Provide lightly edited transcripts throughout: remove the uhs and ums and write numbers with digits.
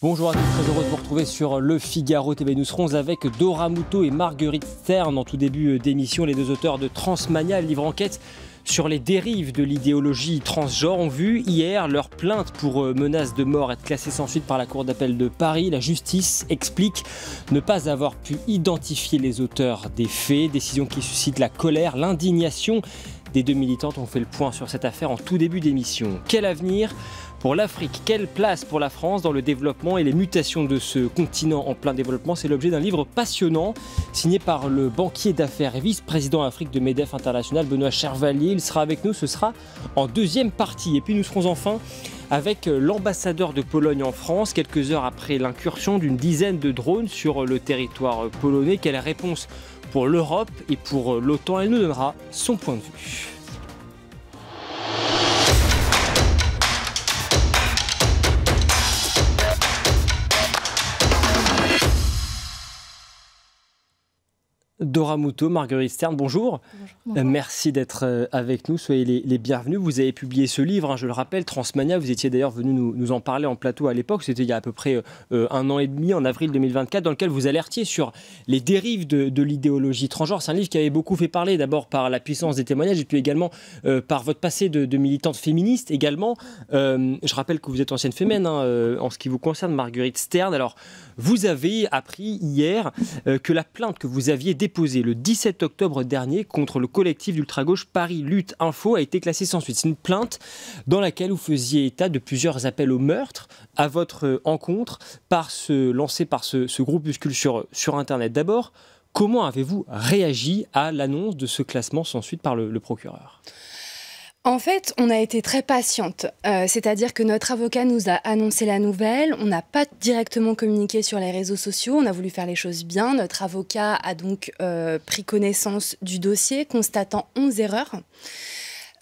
Bonjour à tous, très heureux de vous retrouver sur Le Figaro TV. Nous serons avec Dora Muto et Marguerite Stern en tout début d'émission. Les deux auteurs de Transmania, le livre enquête sur les dérives de l'idéologie transgenre, ont vu hier leur plainte pour menace de mort être classée sans suite par la Cour d'appel de Paris. La justice explique ne pas avoir pu identifier les auteurs des faits, décision qui suscite la colère, l'indignation des deux militantes. On fait le point sur cette affaire en tout début d'émission. Quel avenir pour l'Afrique? Quelle place pour la France dans le développement et les mutations de ce continent en plein développement? C'est l'objet d'un livre passionnant signé par le banquier d'affaires et vice-président Afrique de MEDEF International, Benoît Chervalier. Il sera avec nous, ce sera en deuxième partie. Et puis nous serons enfin avec l'ambassadeur de Pologne en France, quelques heures après l'incursion d'une dizaine de drones sur le territoire polonais. Quelle réponse pour l'Europe et pour l'OTAN? Elle nous donnera son point de vue. Dora Muto, Marguerite Stern, bonjour. Bonjour. Merci d'être avec nous, soyez les bienvenus. Vous avez publié ce livre, je le rappelle, Transmania. Vous étiez d'ailleurs venu nous en parler en plateau à l'époque, c'était il y a à peu près 1 an et demi, en avril 2024, dans lequel vous alertiez sur les dérives de l'idéologie transgenre. C'est un livre qui avait beaucoup fait parler, d'abord par la puissance des témoignages et puis également par votre passé de militante féministe également. Je rappelle que vous êtes ancienne fémène en ce qui vous concerne, Marguerite Stern. Alors, vous avez appris hier que la plainte que vous aviez déposée le 17 octobre dernier contre le collectif d'ultra-gauche Paris Lutte Info a été classée sans suite. C'est une plainte dans laquelle vous faisiez état de plusieurs appels au meurtre à votre encontre lancés par ce groupuscule sur Internet. D'abord, comment avez-vous réagi à l'annonce de ce classement sans suite par le procureur ? En fait, on a été très patiente, c'est-à-dire que notre avocat nous a annoncé la nouvelle, on n'a pas directement communiqué sur les réseaux sociaux, on a voulu faire les choses bien. Notre avocat a donc pris connaissance du dossier, constatant 11 erreurs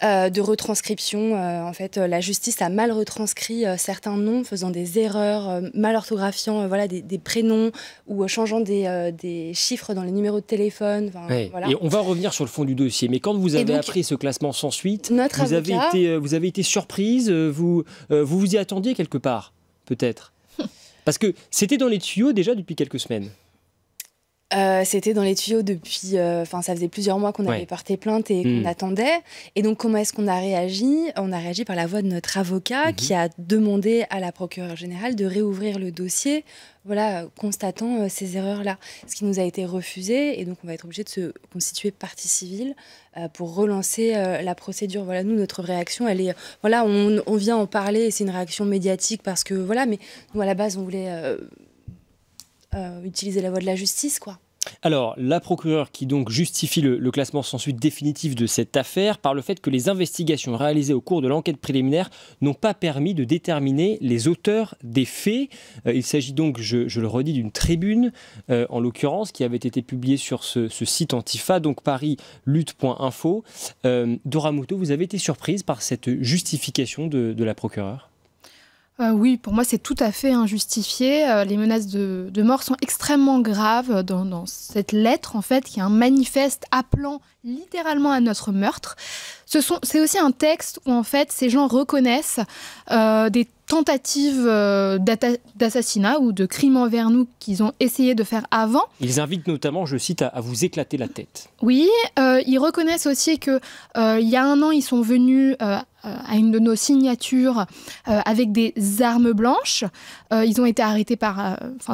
de retranscription. En fait, la justice a mal retranscrit certains noms, faisant des erreurs, mal orthographiant des prénoms ou changeant des chiffres dans les numéros de téléphone. Oui. Voilà. Et on va revenir sur le fond du dossier. Mais quand vous avez appris ce classement sans suite, vous avez été surprise, vous y attendiez quelque part, peut-être? Parce que c'était dans les tuyaux déjà depuis quelques semaines. C'était dans les tuyaux depuis... ça faisait plusieurs mois qu'on avait porté plainte et qu'on attendait. Et donc, comment est-ce qu'on a réagi? On a réagi par la voix de notre avocat qui a demandé à la procureure générale de réouvrir le dossier, constatant ces erreurs-là. Ce qui nous a été refusé. Et donc, on va être obligé de se constituer partie civile pour relancer la procédure. Voilà, nous, notre réaction, elle est... on vient en parler, c'est une réaction médiatique parce que... mais nous, à la base, on voulait... utiliser la voie de la justice, quoi. Alors, la procureure qui donc justifie le classement sans suite définitif de cette affaire par le fait que les investigations réalisées au cours de l'enquête préliminaire n'ont pas permis de déterminer les auteurs des faits. Il s'agit donc, je le redis, d'une tribune, en l'occurrence, qui avait été publiée sur ce site Antifa, donc parislutte.info. Dora Muto, vous avez été surprise par cette justification de la procureure ? Oui, pour moi, c'est tout à fait injustifié. Les menaces de mort sont extrêmement graves dans cette lettre, en fait, qui est un manifeste appelant littéralement à notre meurtre. C'est aussi un texte où, en fait, ces gens reconnaissent des tentatives d'assassinat ou de crimes envers nous qu'ils ont essayé de faire avant. Ils invitent notamment, je cite, à vous éclater la tête. Oui, ils reconnaissent aussi qu'il y a 1 an, ils sont venus à une de nos signatures avec des armes blanches. Ils ont été arrêtés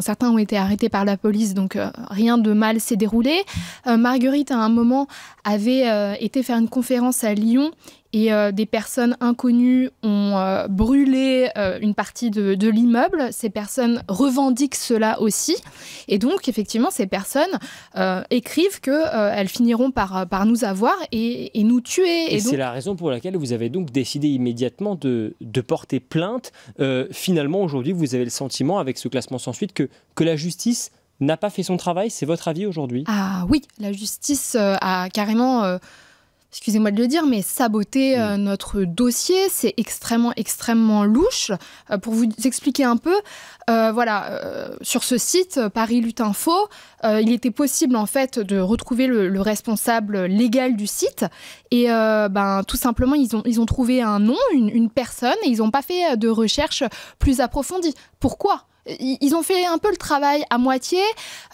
certains ont été arrêtés par la police, donc rien de mal s'est déroulé. Marguerite, à un moment, avait été faire une conférence à Lyon et des personnes inconnues ont brûlé une partie de l'immeuble. Ces personnes revendiquent cela aussi. Et donc, effectivement, ces personnes écrivent qu'elles finiront par nous avoir et nous tuer. Et c'est la raison pour laquelle vous avez donc décidé immédiatement de porter plainte. Finalement, aujourd'hui, vous avez le sentiment, avec ce classement sans suite, que la justice n'a pas fait son travail. C'est votre avis aujourd'hui ? Ah oui, la justice a carrément... excusez-moi de le dire, mais saboter notre dossier, c'est extrêmement, extrêmement louche. Pour vous expliquer un peu, sur ce site, Paris Lutte Info, il était possible en fait de retrouver le responsable légal du site et tout simplement ils ont trouvé un nom, une personne et ils n'ont pas fait de recherche plus approfondie. Pourquoi ? Ils ont fait un peu le travail à moitié,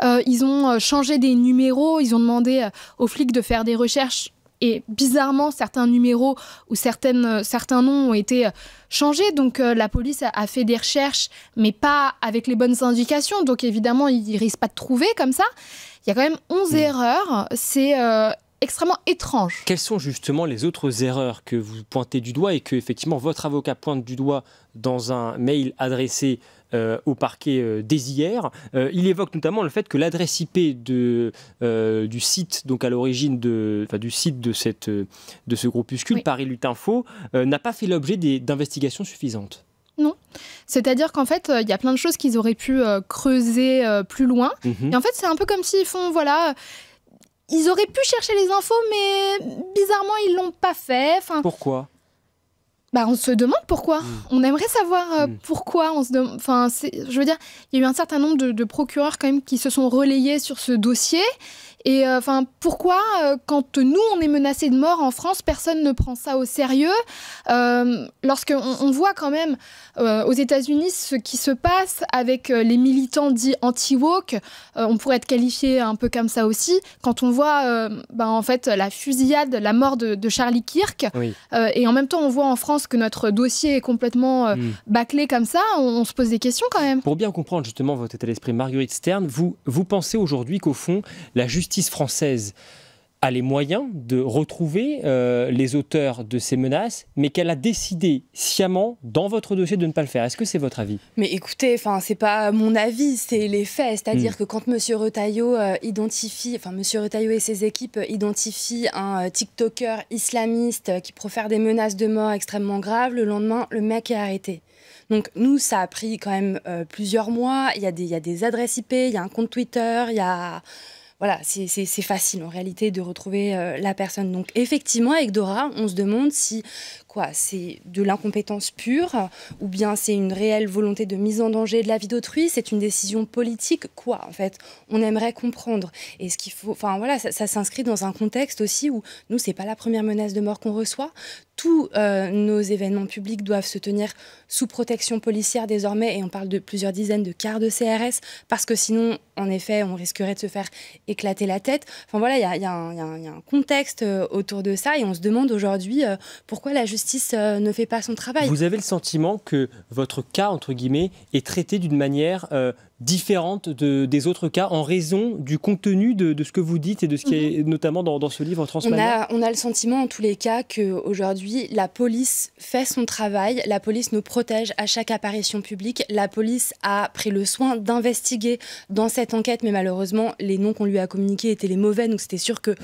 ils ont changé des numéros, ils ont demandé aux flics de faire des recherches. Et bizarrement, certains numéros ou certains noms ont été changés. Donc la police a fait des recherches, mais pas avec les bonnes indications. Donc évidemment, ils ne risquent pas de trouver comme ça. Il y a quand même 11 erreurs. C'est extrêmement étrange. Quelles sont justement les autres erreurs que vous pointez du doigt et que effectivement votre avocat pointe du doigt dans un mail adressé au parquet dès hier? Il évoque notamment le fait que l'adresse IP du site, donc à l'origine du site de ce groupuscule, Paris Lutte Info, n'a pas fait l'objet d'investigations suffisantes. Non. C'est-à-dire qu'en fait, il y a plein de choses qu'ils auraient pu creuser plus loin. Et en fait, c'est un peu comme s'ils font, ils auraient pu chercher les infos, mais bizarrement, ils ne l'ont pas fait. Pourquoi ? On se demande pourquoi. On aimerait savoir pourquoi. Je veux dire, il y a eu un certain nombre de procureurs quand même qui se sont relayés sur ce dossier. Et pourquoi, quand nous, on est menacés de mort en France, personne ne prend ça au sérieux lorsqu'on voit quand même aux États-Unis ce qui se passe avec les militants dits anti-woke, on pourrait être qualifié un peu comme ça aussi. Quand on voit en fait, la fusillade, la mort de Charlie Kirk, et en même temps on voit en France que notre dossier est complètement bâclé comme ça, on se pose des questions quand même. Pour bien comprendre justement votre état d'esprit, Marguerite Stern, vous pensez aujourd'hui qu'au fond, la justice française a les moyens de retrouver les auteurs de ces menaces, mais qu'elle a décidé sciemment dans votre dossier de ne pas le faire. Est-ce que c'est votre avis ? Mais écoutez, c'est pas mon avis, c'est les faits. C'est-à-dire que quand M. Retailleau Monsieur Retailleau et ses équipes identifient un TikToker islamiste qui profère des menaces de mort extrêmement graves, le lendemain, le mec est arrêté. Donc nous, ça a pris quand même plusieurs mois. Il y a des adresses IP, il y a un compte Twitter, il y a... Voilà, c'est facile en réalité de retrouver la personne. Donc effectivement, avec Dora, on se demande si c'est de l'incompétence pure ou bien c'est une réelle volonté de mise en danger de la vie d'autrui, c'est une décision politique, en fait. On aimerait comprendre. Et ce qu'il faut, ça s'inscrit dans un contexte aussi où nous, c'est pas la première menace de mort qu'on reçoit. Tous nos événements publics doivent se tenir sous protection policière désormais et on parle de plusieurs dizaines de quarts de CRS parce que sinon, en effet, on risquerait de se faire éclater la tête. Il y a un contexte autour de ça et on se demande aujourd'hui pourquoi la justice ne fait pas son travail. Vous avez le sentiment que votre cas, entre guillemets, est traité d'une manière différente des autres cas en raison du contenu de ce que vous dites et de ce qui est notamment dans ce livre Transmania? On a le sentiment en tous les cas qu'aujourd'hui la police fait son travail, la police nous protège à chaque apparition publique, la police a pris le soin d'investiguer dans cette enquête, mais malheureusement les noms qu'on lui a communiqués étaient les mauvais, donc c'était sûr que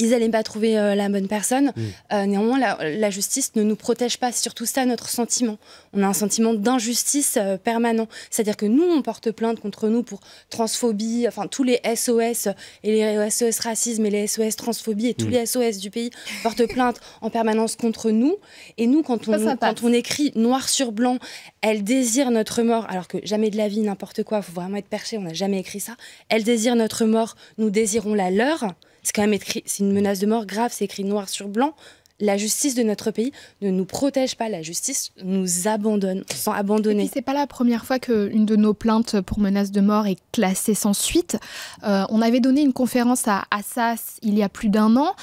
ils n'allaient pas trouver la bonne personne. Néanmoins, la justice ne nous protège pas. C'est surtout ça notre sentiment. On a un sentiment d'injustice permanent. C'est-à-dire que nous, on porte plainte contre nous pour transphobie, tous les SOS et les SOS racisme et les SOS transphobie et tous les SOS du pays portent plainte en permanence contre nous. Et nous, quand on écrit noir sur blanc, elle désire notre mort, alors que jamais de la vie, n'importe quoi, il faut vraiment être perché, on n'a jamais écrit ça. Elle désire notre mort, nous désirons la leur. C'est quand même écrit, c'est une menace de mort grave, c'est écrit noir sur blanc. La justice de notre pays ne nous protège pas, la justice nous abandonne, sans abandonner. Et puis, c'est pas la première fois qu'une de nos plaintes pour menace de mort est classée sans suite. On avait donné une conférence à Assas il y a plus d'1 an.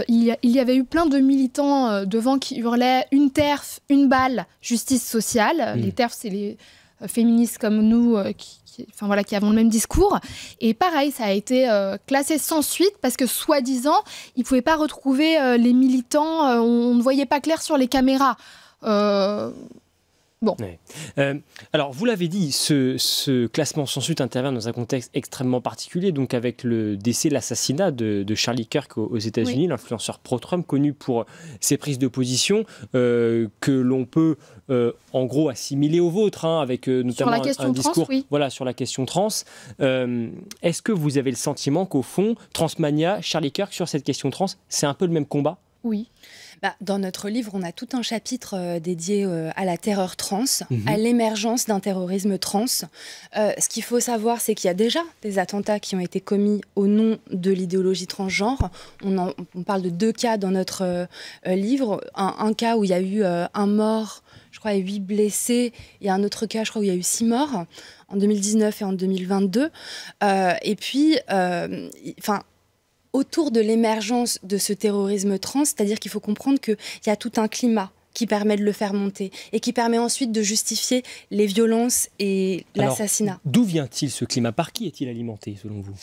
Il y avait eu plein de militants devant qui hurlaient « une TERF, une balle, justice sociale ». Les TERF, c'est les féministes comme nous qui avons le même discours. Et pareil, ça a été classé sans suite parce que, soi-disant, ils ne pouvaient pas retrouver les militants. On ne voyait pas clair sur les caméras. Bon. Ouais. Alors, vous l'avez dit, ce classement sans suite intervient dans un contexte extrêmement particulier, donc avec le décès, l'assassinat de Charlie Kirk aux États-Unis, l'influenceur pro-Trump, connu pour ses prises de position que l'on peut en gros assimiler au vôtre, avec notamment un discours sur la question trans. Est-ce que vous avez le sentiment qu'au fond, Transmania, Charlie Kirk, sur cette question trans, c'est un peu le même combat ? Oui. Dans notre livre, on a tout un chapitre dédié à la terreur trans, à l'émergence d'un terrorisme trans. Ce qu'il faut savoir, c'est qu'il y a déjà des attentats qui ont été commis au nom de l'idéologie transgenre. On parle de 2 cas dans notre livre. Un cas où il y a eu un mort, je crois, et 8 blessés. Il y a un autre cas, je crois, où il y a eu 6 morts en 2019 et en 2022. Et puis, autour de l'émergence de ce terrorisme trans, c'est-à-dire qu'il faut comprendre qu'il y a tout un climat qui permet de le faire monter et qui permet ensuite de justifier les violences et l'assassinat. D'où vient-il ce climat? Par qui est-il alimenté, selon vous?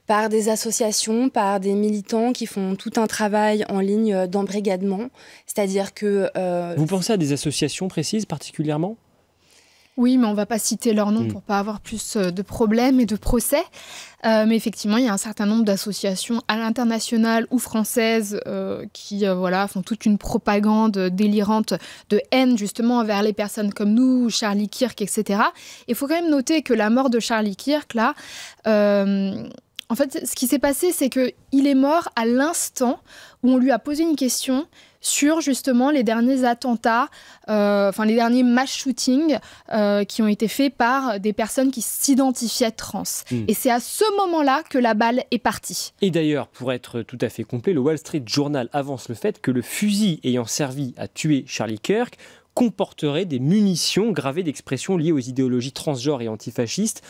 Par des associations, par des militants qui font tout un travail en ligne d'embrigadement. C'est-à-dire que... Vous pensez à des associations précises particulièrement? Oui, mais on ne va pas citer leur nom pour ne pas avoir plus de problèmes et de procès. Mais effectivement, il y a un certain nombre d'associations à l'international ou françaises qui font toute une propagande délirante de haine justement envers les personnes comme nous, Charlie Kirk, etc. Il faut quand même noter que la mort de Charlie Kirk, là... en fait, ce qui s'est passé, c'est qu'il est mort à l'instant où on lui a posé une question sur justement les derniers attentats, les derniers mass shootings qui ont été faits par des personnes qui s'identifiaient trans. Et c'est à ce moment-là que la balle est partie. Et d'ailleurs, pour être tout à fait complet, le Wall Street Journal avance le fait que le fusil ayant servi à tuer Charlie Kirk comporterait des munitions gravées d'expressions liées aux idéologies transgenres et antifascistes.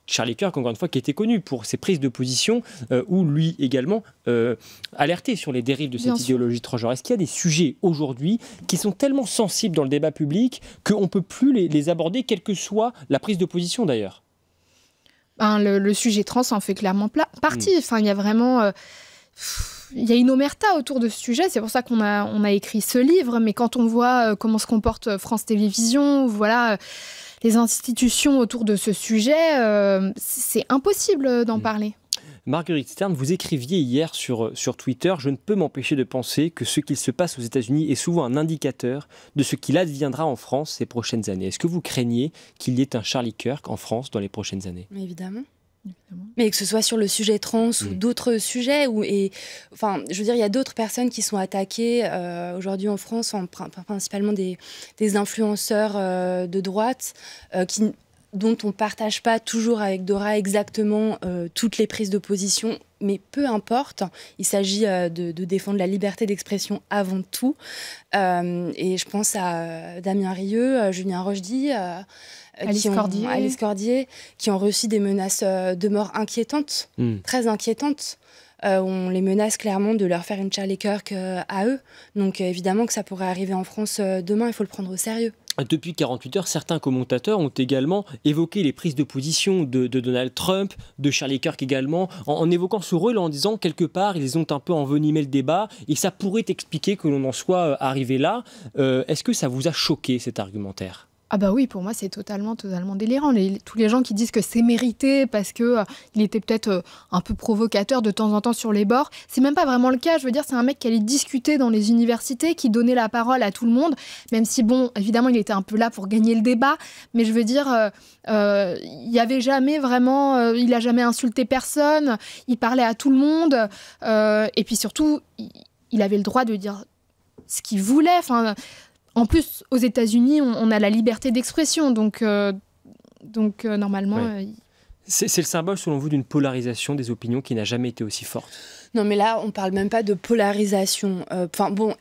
Charlie Kirk, encore une fois, qui était connu pour ses prises de position, où lui également alertait sur les dérives de cette idéologie transgenre. Est-ce qu'il y a des sujets aujourd'hui qui sont tellement sensibles dans le débat public qu'on ne peut plus les aborder, quelle que soit la prise de position d'ailleurs? Le sujet trans en fait clairement partie. Il y a vraiment... il y a une omerta autour de ce sujet, c'est pour ça qu'on a écrit ce livre, mais quand on voit comment se comporte France Télévisions, les institutions autour de ce sujet, c'est impossible d'en parler. Marguerite Stern, vous écriviez hier sur Twitter « Je ne peux m'empêcher de penser que ce qu'il se passe aux États-Unis est souvent un indicateur de ce qu'il adviendra en France ces prochaines années ». Est-ce que vous craignez qu'il y ait un Charlie Kirk en France dans les prochaines années? Évidemment. Mais que ce soit sur le sujet trans ou d'autres sujets, il y a d'autres personnes qui sont attaquées aujourd'hui en France, principalement des influenceurs de droite dont on ne partage pas toujours avec Dora exactement toutes les prises de position, mais peu importe, il s'agit de défendre la liberté d'expression avant tout. Et je pense à Damien Rieu, Julien Rochdy, Alice Cordier, qui ont reçu des menaces de mort inquiétantes, très inquiétantes. On les menace clairement de leur faire une Charlie Kirk à eux. Donc évidemment que ça pourrait arriver en France demain, il faut le prendre au sérieux. Depuis 48 heures, certains commentateurs ont également évoqué les prises de position de Donald Trump, de Charlie Kirk également, en évoquant ce rôle, en disant quelque part, ils ont un peu envenimé le débat et ça pourrait expliquer que l'on en soit arrivé là. Est-ce que ça vous a choqué cet argumentaire ? Ah bah oui, pour moi c'est totalement délirant. Tous les gens qui disent que c'est mérité parce qu'il était peut-être un peu provocateur de temps en temps sur les bords, c'est même pas vraiment le cas. Je veux dire, c'est un mec qui allait discuter dans les universités, qui donnait la parole à tout le monde, même si bon, évidemment, il était un peu là pour gagner le débat, mais je veux dire, il y avait jamais vraiment, il a jamais insulté personne, il parlait à tout le monde, et puis surtout, il avait le droit de dire ce qu'il voulait. En plus, aux États-Unis, on a la liberté d'expression, donc normalement... Ouais. C'est le symbole, selon vous, d'une polarisation des opinions qui n'a jamais été aussi forte? Non, mais là, on ne parle même pas de polarisation.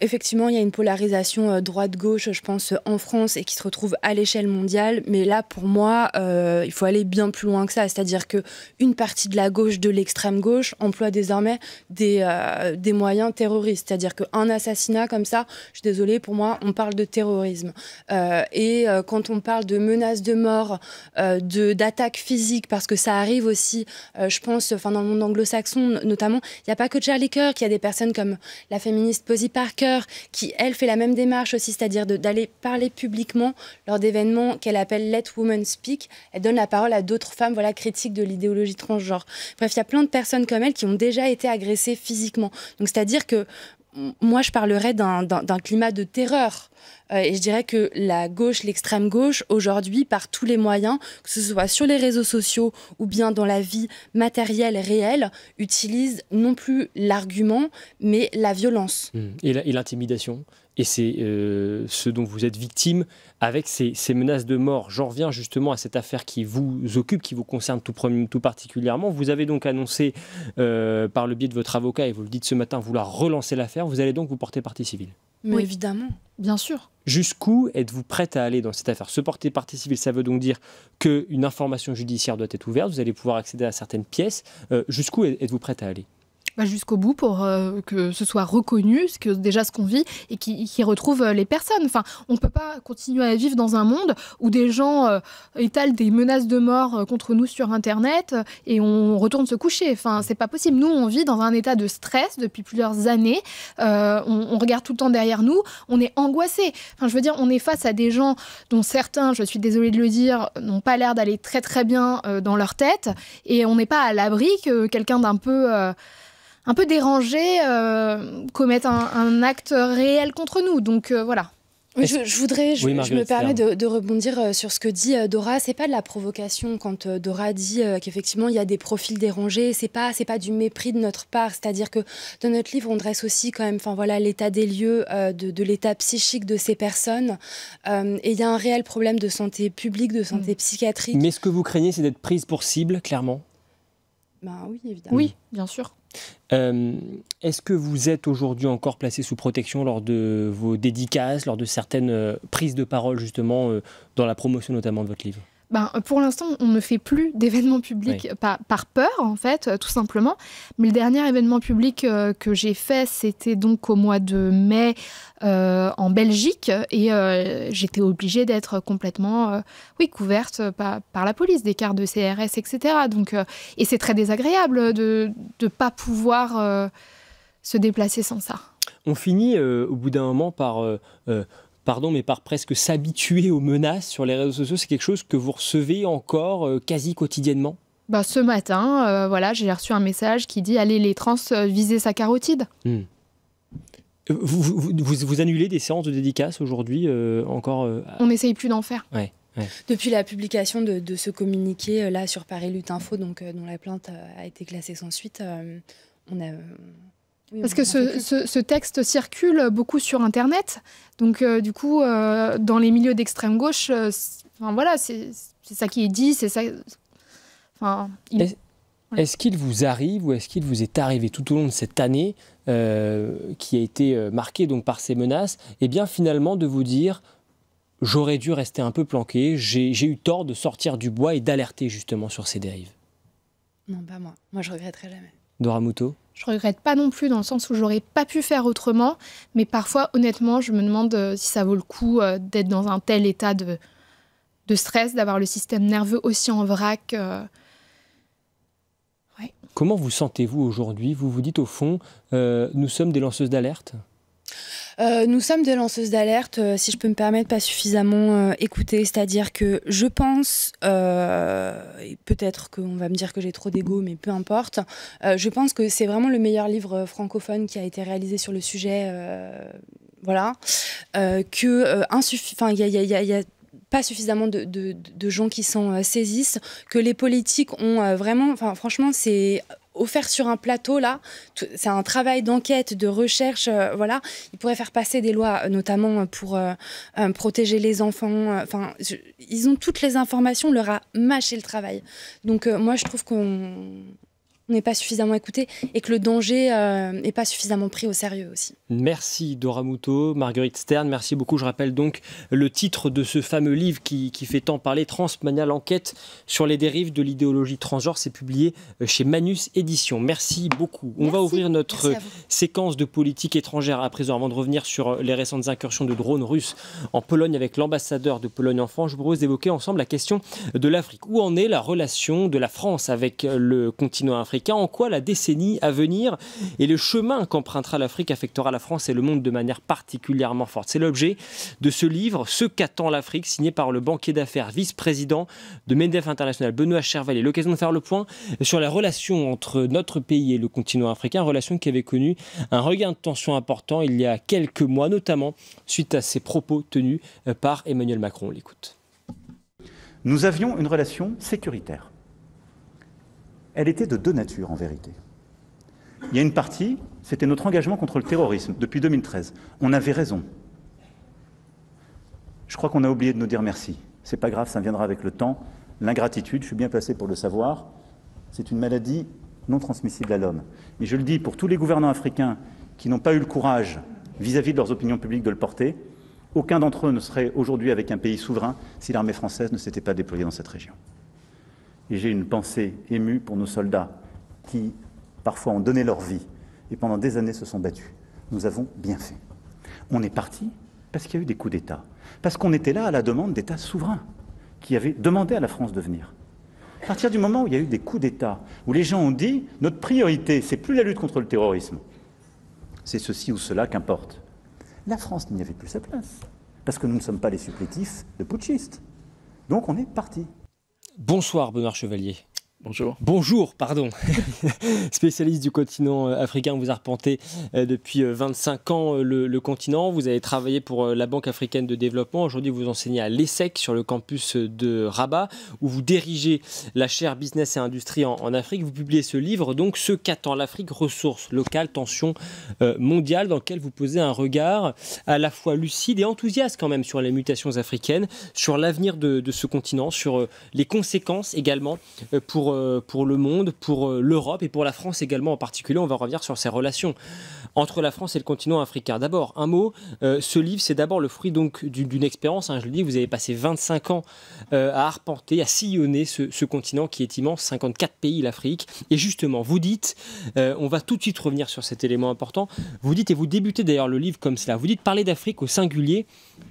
Effectivement, il y a une polarisation droite-gauche, je pense, en France et qui se retrouve à l'échelle mondiale. Mais là, pour moi, il faut aller bien plus loin que ça. C'est-à-dire qu'une partie de la gauche, de l'extrême gauche, emploie désormais des moyens terroristes. C'est-à-dire qu'un assassinat comme ça, je suis désolée, pour moi, on parle de terrorisme. Quand on parle de menaces de mort, d'attaques physiques, parce que ça arrive aussi, je pense, dans le monde anglo-saxon notamment, il n'y a pas que Charlie Kirk, il y a des personnes comme la féministe Posy Parker qui, elle, fait la même démarche aussi, c'est-à-dire d'aller parler publiquement lors d'événements qu'elle appelle Let Women Speak. Elle donne la parole à d'autres femmes critiques de l'idéologie transgenre. Bref, il y a plein de personnes comme elle qui ont déjà été agressées physiquement. Donc, c'est-à-dire que moi, je parlerais d'un climat de terreur. Et je dirais que la gauche, l'extrême gauche, aujourd'hui, par tous les moyens, que ce soit sur les réseaux sociaux ou bien dans la vie matérielle réelle, utilise non plus l'argument, mais la violence. Et l'intimidation. Et c'est ce dont vous êtes victime avec ces menaces de mort. J'en reviens justement à cette affaire qui vous occupe, qui vous concerne tout particulièrement. Vous avez donc annoncé par le biais de votre avocat, et vous le dites ce matin, vouloir relancer l'affaire. Vous allez donc vous porter partie civile. Mais oui, évidemment. Bien sûr. Jusqu'où êtes-vous prête à aller dans cette affaire? Se porter partie civile, ça veut donc dire qu'une information judiciaire doit être ouverte, vous allez pouvoir accéder à certaines pièces. Jusqu'où êtes-vous prête à aller? Jusqu'au bout pour que ce soit reconnu, ce qu'on vit, et qui retrouve les personnes. Enfin, on ne peut pas continuer à vivre dans un monde où des gens étalent des menaces de mort contre nous sur Internet et on retourne se coucher. Enfin, c'est pas possible. Nous, on vit dans un état de stress depuis plusieurs années. On regarde tout le temps derrière nous. On est angoissé. Enfin, je veux dire, on est face à des gens dont certains, je suis désolée de le dire, n'ont pas l'air d'aller très très bien dans leur tête. Et on n'est pas à l'abri que quelqu'un d'un peu dérangé commettent un acte réel contre nous. Donc voilà. Oui, je me permets de rebondir sur ce que dit Dora. C'est pas de la provocation quand Dora dit qu'effectivement il y a des profils dérangés. C'est pas du mépris de notre part. C'est-à-dire que dans notre livre, on dresse aussi quand même, l'état des lieux de l'état psychique de ces personnes. Et il y a un réel problème de santé publique, de santé psychiatrique. Mais ce que vous craignez, c'est d'être prise pour cible, clairement? Oui, évidemment. Oui, bien sûr. Est-ce que vous êtes aujourd'hui encore placé sous protection lors de vos dédicaces, lors de certaines prises de parole justement dans la promotion notamment de votre livre? Pour l'instant, on ne fait plus d'événements publics par peur, en fait, tout simplement. Mais le dernier événement public que j'ai fait, c'était donc au mois de mai en Belgique. Et j'étais obligée d'être complètement couverte par la police, des cartes de CRS, etc. Donc, et c'est très désagréable de ne pas pouvoir se déplacer sans ça. On finit au bout d'un moment par... par presque s'habituer aux menaces sur les réseaux sociaux. C'est quelque chose que vous recevez encore quasi quotidiennement? Ce matin, j'ai reçu un message qui dit « Allez, les trans, visez sa carotide ». Vous annulez des séances de dédicaces aujourd'hui encore On n'essaye plus d'en faire. Ouais. Depuis la publication de ce communiqué là sur Paris Lutte Info, dont la plainte a été classée sans suite, on a... Parce que ce texte circule beaucoup sur Internet. Donc, du coup, dans les milieux d'extrême gauche, c'est ça qui est dit, c'est ça... Est-ce qu'il vous arrive ou est-ce qu'il vous est arrivé tout au long de cette année qui a été marquée donc, par ces menaces, finalement de vous dire « J'aurais dû rester un peu planqué, j'ai eu tort de sortir du bois et d'alerter justement sur ces dérives ». Non, pas moi. Moi, je regretterai jamais. Dora Muto? Je regrette pas non plus dans le sens où j'aurais pas pu faire autrement, mais parfois, honnêtement, je me demande si ça vaut le coup d'être dans un tel état de stress, d'avoir le système nerveux aussi en vrac. Comment vous sentez-vous aujourd'hui? Vous vous dites au fond, nous sommes des lanceuses d'alerte? Nous sommes des lanceuses d'alerte, si je peux me permettre, pas suffisamment écoutées. C'est-à-dire que je pense, et peut-être qu'on va me dire que j'ai trop d'ego, mais peu importe, je pense que c'est vraiment le meilleur livre francophone qui a été réalisé sur le sujet. Il y a pas suffisamment de gens qui s'en saisissent, que les politiques ont vraiment... franchement, c'est... offert sur un plateau, là, c'est un travail d'enquête, de recherche, Ils pourraient faire passer des lois, notamment pour protéger les enfants. Ils ont toutes les informations, on leur a mâché le travail. Donc, moi, je trouve qu'on n'est pas suffisamment écouté et que le danger n'est pas suffisamment pris au sérieux aussi. Merci Dora Muto, Marguerite Stern, merci beaucoup. Je rappelle donc le titre de ce fameux livre qui fait tant parler, Transmania, l'enquête sur les dérives de l'idéologie transgenre. C'est publié chez Manus Éditions. Merci beaucoup. On va ouvrir notre séquence de politique étrangère à présent, avant de revenir sur les récentes incursions de drones russes en Pologne avec l'ambassadeur de Pologne en France. Je vous propose d'évoquer ensemble la question de l'Afrique. Où en est la relation de la France avec le continent africain? africain. En quoi la décennie à venir et le chemin qu'empruntera l'Afrique affectera la France et le monde de manière particulièrement forte. C'est l'objet de ce livre, Ce qu'attend l'Afrique, signé par le banquier d'affaires, vice-président de MEDEF International, Benoît Chervalier. L'occasion de faire le point sur la relation entre notre pays et le continent africain, relation qui avait connu un regain de tension important il y a quelques mois, notamment suite à ces propos tenus par Emmanuel Macron. On l'écoute. Nous avions une relation sécuritaire. Elle était de deux natures, en vérité. Il y a une partie, c'était notre engagement contre le terrorisme depuis 2013. On avait raison. Je crois qu'on a oublié de nous dire merci. C'est pas grave, ça viendra avec le temps. L'ingratitude, je suis bien placé pour le savoir, c'est une maladie non transmissible à l'homme. Mais je le dis pour tous les gouvernants africains qui n'ont pas eu le courage, vis-à-vis de leurs opinions publiques, de le porter, aucun d'entre eux ne serait aujourd'hui avec un pays souverain si l'armée française ne s'était pas déployée dans cette région. Et j'ai une pensée émue pour nos soldats qui, parfois, ont donné leur vie et pendant des années se sont battus. Nous avons bien fait. On est parti parce qu'il y a eu des coups d'État, parce qu'on était là à la demande d'États souverains qui avaient demandé à la France de venir. À partir du moment où il y a eu des coups d'État, où les gens ont dit « notre priorité, c'est plus la lutte contre le terrorisme, c'est ceci ou cela qu'importe », la France n'y avait plus sa place, parce que nous ne sommes pas les supplétifs de putschistes. Donc on est parti. Bonsoir Benoît Chervalier. Bonjour. Bonjour, pardon. Spécialiste du continent africain, vous arpentez depuis 25 ans le continent. Vous avez travaillé pour la Banque africaine de développement. Aujourd'hui, vous enseignez à l'ESSEC sur le campus de Rabat, où vous dirigez la chaire Business et Industrie en Afrique. Vous publiez ce livre, donc, Ce qu'attend l'Afrique, ressources locales, tensions mondiales, dans lequel vous posez un regard à la fois lucide et enthousiaste quand même sur les mutations africaines, sur l'avenir de ce continent, sur les conséquences également pour le monde, pour l'Europe et pour la France également en particulier. On va revenir sur ces relations entre la France et le continent africain. D'abord, un mot, ce livre, c'est d'abord le fruit donc d'une expérience. Je le dis, vous avez passé 25 ans à arpenter, à sillonner ce continent qui est immense, 54 pays, l'Afrique. Et justement, vous dites, on va tout de suite revenir sur cet élément important, vous dites, et vous débutez d'ailleurs le livre comme cela, vous dites parler d'Afrique au singulier,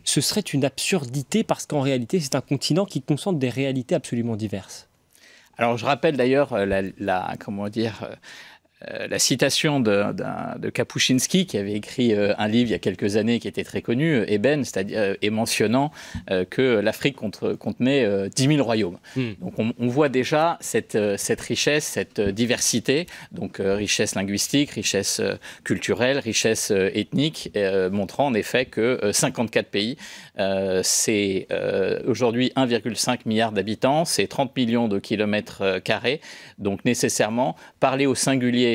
ce serait une absurdité parce qu'en réalité, c'est un continent qui concentre des réalités absolument diverses. Alors, je rappelle d'ailleurs la citation de Kapuscinski, qui avait écrit un livre il y a quelques années qui était très connu, Eben, c'est-à-dire, et mentionnant que l'Afrique contenait 10 000 royaumes. Donc on voit déjà cette richesse, cette diversité, donc richesse linguistique, richesse culturelle, richesse ethnique, montrant en effet que 54 pays, c'est aujourd'hui 1,5 milliard d'habitants, c'est 30 millions de kilomètres carrés, donc nécessairement parler au singulier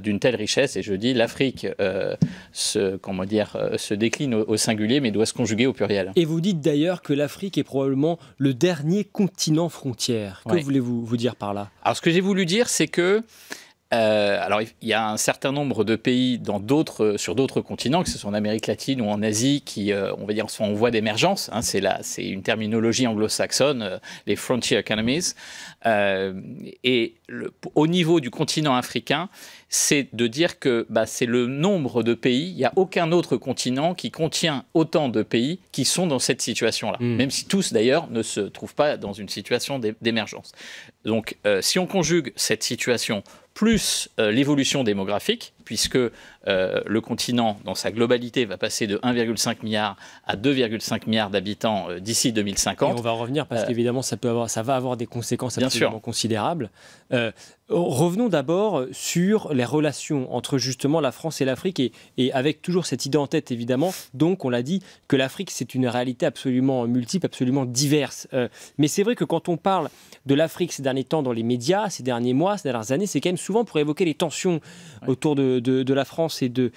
d'une telle richesse, et je dis l'Afrique se décline au singulier mais doit se conjuguer au pluriel. Et vous dites d'ailleurs que l'Afrique est probablement le dernier continent frontière. Que voulez-vous vous dire par là? Alors ce que j'ai voulu dire, c'est que alors, il y a un certain nombre de pays sur d'autres continents, que ce soit en Amérique latine ou en Asie, qui, on va dire, sont en voie d'émergence. C'est une terminologie anglo-saxonne, les frontier economies. Et au niveau du continent africain, c'est de dire que c'est le nombre de pays. Il n'y a aucun autre continent qui contient autant de pays qui sont dans cette situation-là. Même si tous, d'ailleurs, ne se trouvent pas dans une situation d'émergence. Donc, si on conjugue cette situation plus l'évolution démographique, puisque le continent, dans sa globalité, va passer de 1,5 milliard à 2,5 milliards d'habitants d'ici 2050. Et on va revenir parce qu'évidemment, ça va avoir des conséquences absolument considérables. Revenons d'abord sur les relations entre justement la France et l'Afrique, et avec toujours cette idée en tête, évidemment, donc on l'a dit, que l'Afrique, c'est une réalité absolument multiple, absolument diverse. Mais c'est vrai que quand on parle de l'Afrique ces derniers temps dans les médias, ces derniers mois, ces dernières années, c'est quand même souvent pour évoquer les tensions autour de la France et de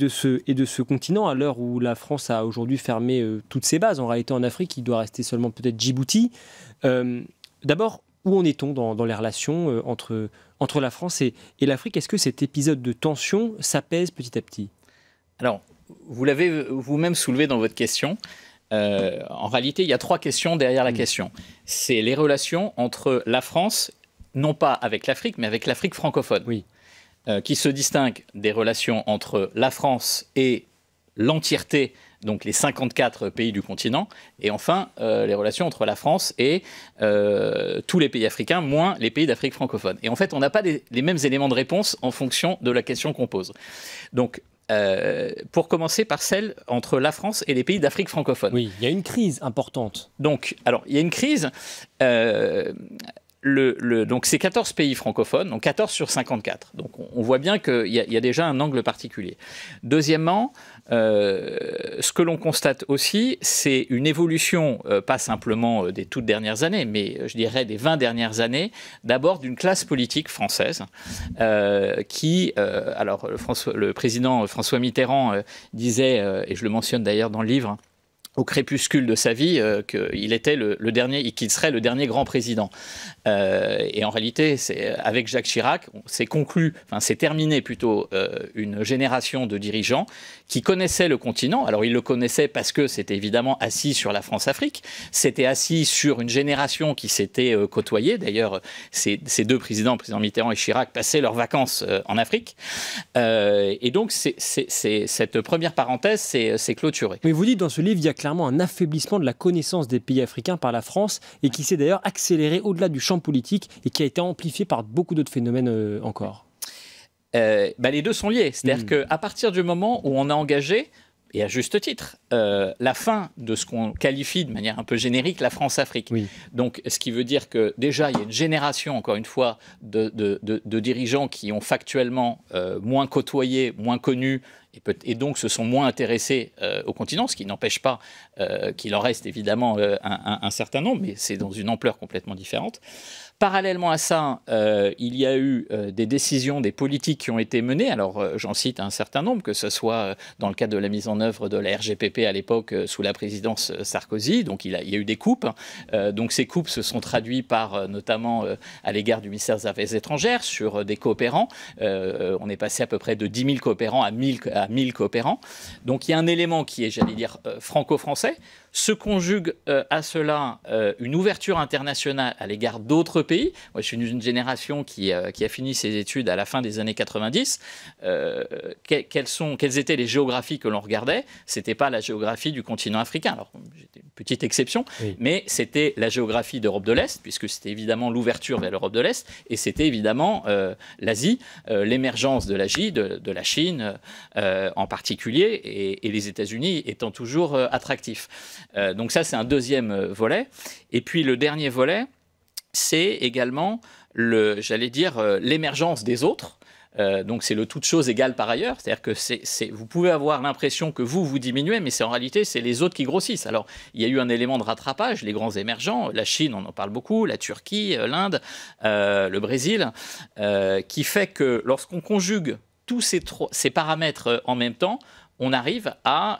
ce continent, à l'heure où la France a aujourd'hui fermé toutes ses bases. En réalité, en Afrique, il doit rester seulement peut-être Djibouti. D'abord, où en est-on dans les relations entre la France et l'Afrique? Est-ce que cet épisode de tension s'apaise petit à petit? Alors, vous l'avez vous-même soulevé dans votre question. En réalité, il y a 3 questions derrière la question. C'est les relations entre la France, non pas avec l'Afrique, mais avec l'Afrique francophone. Oui. Qui se distingue des relations entre la France et l'entièreté donc les 54 pays du continent, et enfin les relations entre la France et tous les pays africains, moins les pays d'Afrique francophone. Et en fait, on n'a pas les mêmes éléments de réponse en fonction de la question qu'on pose. Donc, pour commencer par celle entre la France et les pays d'Afrique francophone. Oui, il y a une crise importante. Donc, alors, il y a une crise. Donc, c'est 14 pays francophones, donc 14 sur 54. Donc, on voit bien qu'il y a déjà un angle particulier. Deuxièmement, ce que l'on constate aussi, c'est une évolution, pas simplement des toutes dernières années, mais je dirais des 20 dernières années, d'abord d'une classe politique française qui, alors le président François Mitterrand disait, et je le mentionne d'ailleurs dans le livre, au crépuscule de sa vie, qu'il était le dernier, qu'il serait le dernier grand président. Et en réalité, avec Jacques Chirac, c'est terminé plutôt une génération de dirigeants qui connaissaient le continent. Alors ils le connaissaient parce que c'était évidemment assis sur la France-Afrique, c'était assis sur une génération qui s'était côtoyée. D'ailleurs, ces deux présidents, le président Mitterrand et Chirac, passaient leurs vacances en Afrique. Et donc cette première parenthèse s'est clôturée. Mais vous dites dans ce livre, il y a clairement un affaiblissement de la connaissance des pays africains par la France et qui s'est d'ailleurs accéléré au-delà du champ politique et qui a été amplifié par beaucoup d'autres phénomènes encore. Les deux sont liés. C'est-à-dire qu'à partir du moment où on a engagé, et à juste titre, la fin de ce qu'on qualifie de manière un peu générique la France-Afrique. Oui. Donc, ce qui veut dire que déjà, il y a une génération, encore une fois, de dirigeants qui ont factuellement moins côtoyé, moins connu, et donc se sont moins intéressés au continent, ce qui n'empêche pas qu'il en reste évidemment un certain nombre, mais c'est dans une ampleur complètement différente. Parallèlement à ça, il y a eu des décisions, des politiques qui ont été menées. Alors, j'en cite un certain nombre, que ce soit dans le cadre de la mise en œuvre de la RGPP à l'époque sous la présidence Sarkozy. Donc, il y a eu des coupes. Donc, ces coupes se sont traduites par, notamment à l'égard du ministère des Affaires étrangères, sur des coopérants. On est passé à peu près de 10 000 coopérants à 1000 coopérants. Donc, il y a un élément qui est, j'allais dire, franco-français. Se conjugue à cela une ouverture internationale à l'égard d'autres pays. Moi, je suis d'une génération qui a fini ses études à la fin des années 90. Quelles étaient les géographies que l'on regardait? C'était pas la géographie du continent africain. Alors, j'étais une petite exception, oui. Mais c'était la géographie d'Europe de l'Est, puisque c'était évidemment l'ouverture vers l'Europe de l'Est, et c'était évidemment l'Asie, l'émergence de l'Asie, de la Chine en particulier, et les États-Unis étant toujours attractifs. Donc ça, c'est un deuxième volet. Et puis le dernier volet, c'est également, j'allais dire, l'émergence des autres. Donc c'est le toute chose égale par ailleurs, c'est-à-dire que vous pouvez avoir l'impression que vous diminuez, mais en réalité c'est les autres qui grossissent. Alors il y a eu un élément de rattrapage, les grands émergents, la Chine on en parle beaucoup, la Turquie, l'Inde, le Brésil, qui fait que lorsqu'on conjugue tous ces paramètres en même temps, on arrive à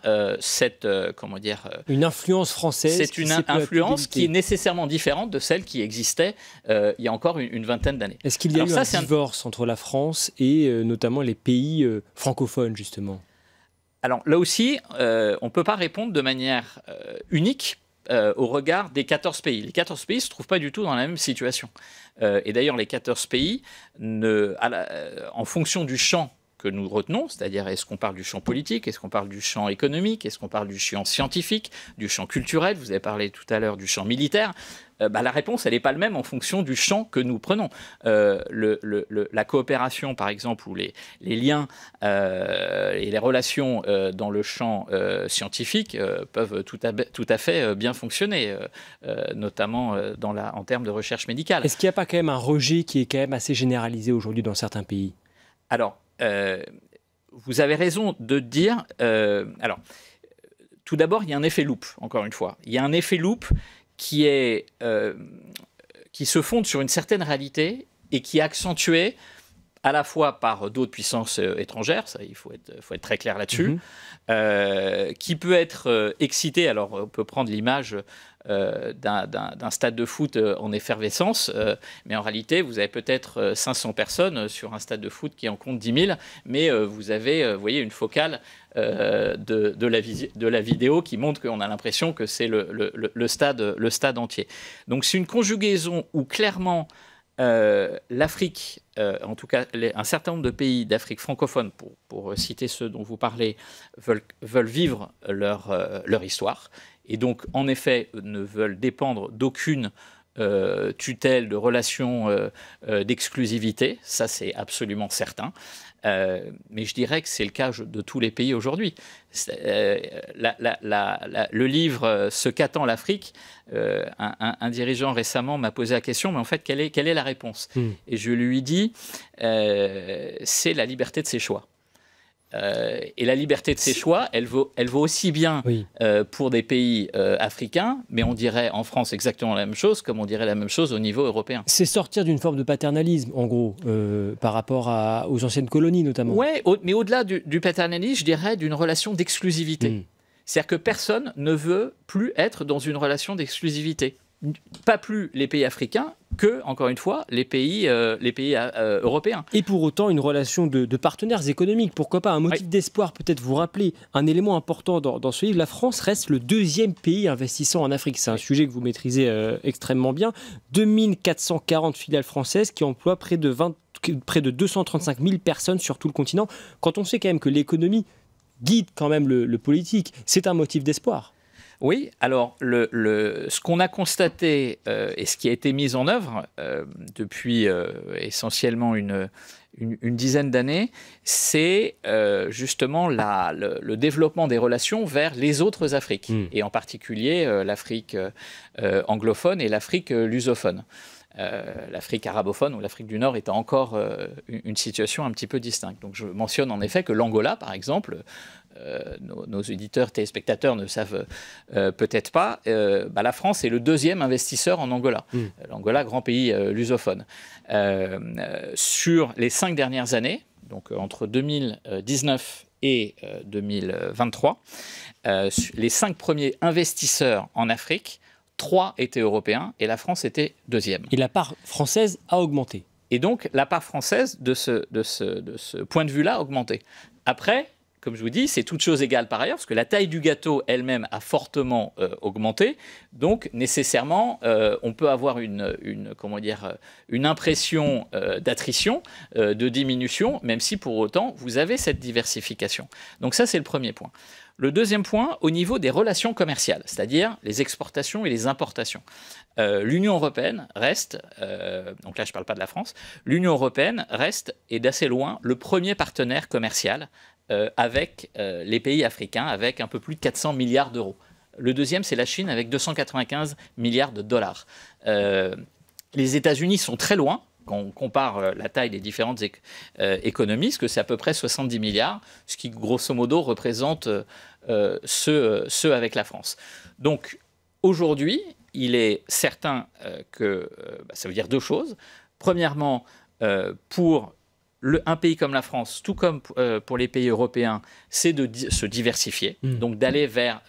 une influence française. C'est une influence qui est nécessairement différente de celle qui existait il y a encore une vingtaine d'années. Est-ce qu'il y a eu un divorce entre la France et notamment les pays francophones, justement? Alors là aussi, on ne peut pas répondre de manière unique au regard des 14 pays. Les 14 pays ne se trouvent pas du tout dans la même situation. Et d'ailleurs, les 14 pays, en fonction du champ que nous retenons, c'est-à-dire est-ce qu'on parle du champ politique, est-ce qu'on parle du champ économique, est-ce qu'on parle du champ scientifique, du champ culturel, vous avez parlé tout à l'heure du champ militaire, la réponse, elle n'est pas la même en fonction du champ que nous prenons. La coopération, par exemple, ou les liens et les relations dans le champ scientifique peuvent tout à fait bien fonctionner, notamment en termes de recherche médicale. Est-ce qu'il n'y a pas quand même un rejet qui est quand même assez généralisé aujourd'hui dans certains pays? Alors, vous avez raison de dire... alors, tout d'abord, il y a un effet loupe, encore une fois. Il y a un effet loupe qui se fonde sur une certaine réalité et qui est accentué à la fois par d'autres puissances étrangères, ça, il faut être très clair là-dessus, qui peut être excité. Alors, on peut prendre l'image d'un stade de foot en effervescence, mais en réalité, vous avez peut-être 500 personnes sur un stade de foot qui en compte 10 000, mais vous avez, vous voyez, une focale de la vidéo qui montre qu'on a l'impression que c'est le stade entier. Donc, c'est une conjugaison où clairement l'Afrique, en tout cas un certain nombre de pays d'Afrique francophone, pour citer ceux dont vous parlez, veulent vivre leur histoire. Et donc, en effet, ne veulent dépendre d'aucune tutelle, de relations d'exclusivité. Ça, c'est absolument certain. Mais je dirais que c'est le cas de tous les pays aujourd'hui. Le livre « Ce qu'attend l'Afrique », un dirigeant récemment m'a posé la question, mais en fait, quelle est la réponse? Et je lui ai dit, c'est la liberté de ses choix. Et la liberté de ses choix, elle vaut aussi bien pour des pays africains, mais on dirait en France exactement la même chose, comme on dirait la même chose au niveau européen. C'est sortir d'une forme de paternalisme, en gros, par rapport aux anciennes colonies notamment. Oui, mais au-delà du paternalisme, je dirais d'une relation d'exclusivité. C'est-à-dire que personne ne veut plus être dans une relation d'exclusivité. Pas plus les pays africains que, encore une fois, les pays européens. Et pour autant, une relation de partenaires économiques. Pourquoi pas un motif d'espoir, peut-être vous rappeler un élément important dans ce livre. La France reste le 2e pays investissant en Afrique. C'est un sujet que vous maîtrisez extrêmement bien. 2440 filiales françaises qui emploient près de 235 000 personnes sur tout le continent. Quand on sait quand même que l'économie guide quand même le politique, c'est un motif d'espoir. Oui, alors ce qu'on a constaté et ce qui a été mis en œuvre depuis essentiellement une dizaine d'années, c'est justement le développement des relations vers les autres Afriques, et en particulier l'Afrique anglophone et l'Afrique lusophone. L'Afrique arabophone ou l'Afrique du Nord étant encore une situation un petit peu distincte. Donc je mentionne en effet que l'Angola, par exemple, nos auditeurs, téléspectateurs ne savent peut-être pas, la France est le 2e investisseur en Angola. L'Angola, grand pays lusophone. Sur les 5 dernières années, donc entre 2019 et 2023, les 5 premiers investisseurs en Afrique, 3 étaient européens et la France était 2e. Et la part française a augmenté. Et donc, la part française, de ce point de vue-là, a augmenté. Après, comme je vous dis, c'est toute chose égale par ailleurs, parce que la taille du gâteau elle-même a fortement augmenté. Donc, nécessairement, on peut avoir une impression d'attrition, de diminution, même si pour autant, vous avez cette diversification. Donc ça, c'est le premier point. Le deuxième point, au niveau des relations commerciales, c'est-à-dire les exportations et les importations. L'Union européenne reste, donc là je ne parle pas de la France, l'Union européenne reste, et d'assez loin, le premier partenaire commercial avec les pays africains, avec un peu plus de 400 milliards d'euros. Le deuxième, c'est la Chine, avec 295 milliards de dollars. Les États-Unis sont très loin. Quand on compare la taille des différentes économies, parce que c'est à peu près 70 milliards, ce qui grosso modo représente ceux avec la France. Donc aujourd'hui, il est certain que ça veut dire 2 choses. Premièrement, pour un pays comme la France, tout comme pour les pays européens, c'est de se diversifier, donc d'aller vers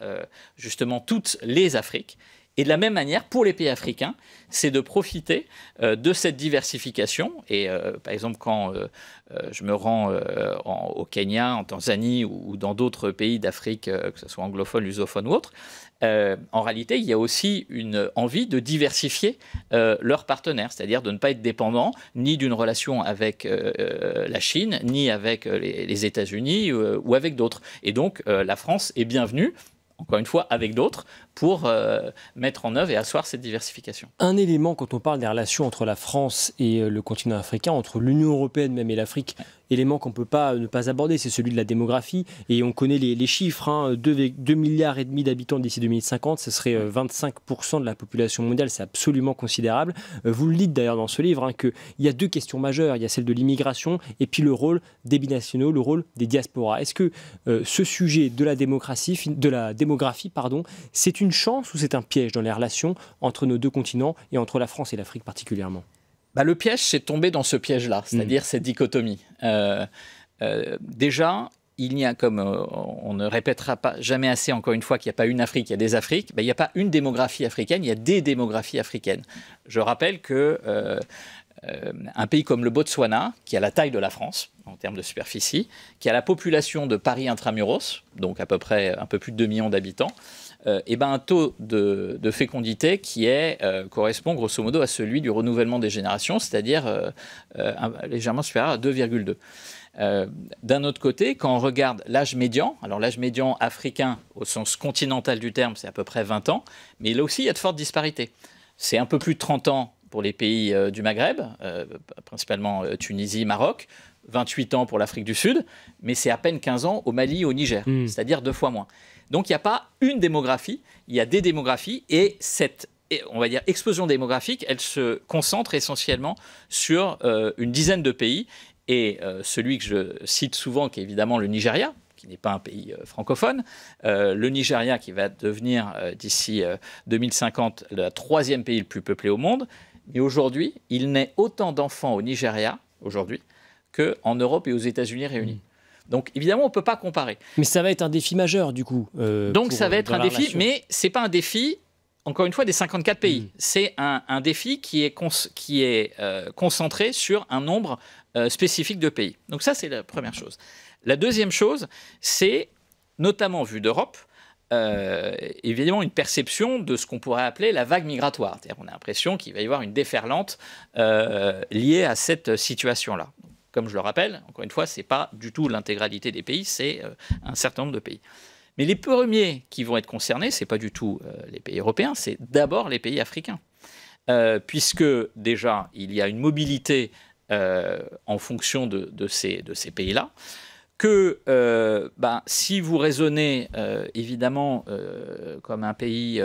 justement toutes les Afriques. Et de la même manière, pour les pays africains, c'est de profiter de cette diversification. Et par exemple, quand je me rends au Kenya, en Tanzanie ou dans d'autres pays d'Afrique, que ce soit anglophone, lusophone ou autre, en réalité, il y a aussi une envie de diversifier leurs partenaires, c'est-à-dire de ne pas être dépendant ni d'une relation avec la Chine, ni avec les États-Unis ou avec d'autres. Et donc, la France est bienvenue, encore une fois, avec d'autres, pour mettre en œuvre et asseoir cette diversification. Un élément, quand on parle des relations entre la France et le continent africain, entre l'Union européenne même et l'Afrique, élément qu'on ne peut pas ne pas aborder, c'est celui de la démographie. Et on connaît les chiffres, hein, 2,5 milliards d'habitants d'ici 2050, ce serait 25% de la population mondiale, c'est absolument considérable. Vous le dites d'ailleurs dans ce livre, hein, qu'il y a 2 questions majeures, il y a celle de l'immigration et puis le rôle des binationaux, le rôle des diasporas. Est-ce que ce sujet de la démographie, c'est une chance ou c'est un piège dans les relations entre nos 2 continents et entre la France et l'Afrique particulièrement ? Le piège, c'est de tomber dans ce piège-là, c'est-à-dire cette dichotomie. Déjà, il n'y a, comme on ne répétera pas jamais assez, encore une fois, qu'il n'y a pas une Afrique, il y a des Afriques, il n'y a pas une démographie africaine, il y a des démographies africaines. Je rappelle que un pays comme le Botswana, qui a la taille de la France, en termes de superficie, qui a la population de Paris intramuros, donc à peu près un peu plus de 2 millions d'habitants, un taux de fécondité qui correspond grosso modo à celui du renouvellement des générations, c'est-à-dire légèrement supérieur à 2,2. D'un autre côté, quand on regarde l'âge médian, alors l'âge médian africain au sens continental du terme, c'est à peu près 20 ans, mais là aussi il y a de fortes disparités. C'est un peu plus de 30 ans pour les pays du Maghreb, principalement Tunisie, Maroc, 28 ans pour l'Afrique du Sud, mais c'est à peine 15 ans au Mali et au Niger, c'est-à-dire 2 fois moins. Donc il n'y a pas une démographie, il y a des démographies, et cette, on va dire, explosion démographique, elle se concentre essentiellement sur une dizaine de pays, et celui que je cite souvent, qui est évidemment le Nigeria, qui n'est pas un pays francophone, le Nigeria qui va devenir d'ici 2050 le 3e pays le plus peuplé au monde, mais aujourd'hui, il naît autant d'enfants au Nigeria, aujourd'hui, qu'en Europe et aux États-Unis réunis. Donc évidemment, on ne peut pas comparer. Mais ça va être un défi majeur, du coup. Donc ça va être un défi, mais ce n'est pas un défi, encore une fois, des 54 pays. C'est un défi qui est concentré sur un nombre spécifique de pays. Donc ça, c'est la première chose. La deuxième chose, c'est, notamment vu d'Europe, évidemment une perception de ce qu'on pourrait appeler la vague migratoire. C'est-à-dire qu'on a l'impression qu'il va y avoir une déferlante liée à cette situation-là. Comme je le rappelle, encore une fois, ce n'est pas du tout l'intégralité des pays, c'est un certain nombre de pays. Mais les premiers qui vont être concernés, ce n'est pas du tout les pays européens, c'est d'abord les pays africains. Puisque déjà, il y a une mobilité en fonction de ces pays-là, que si vous raisonnez évidemment comme un pays,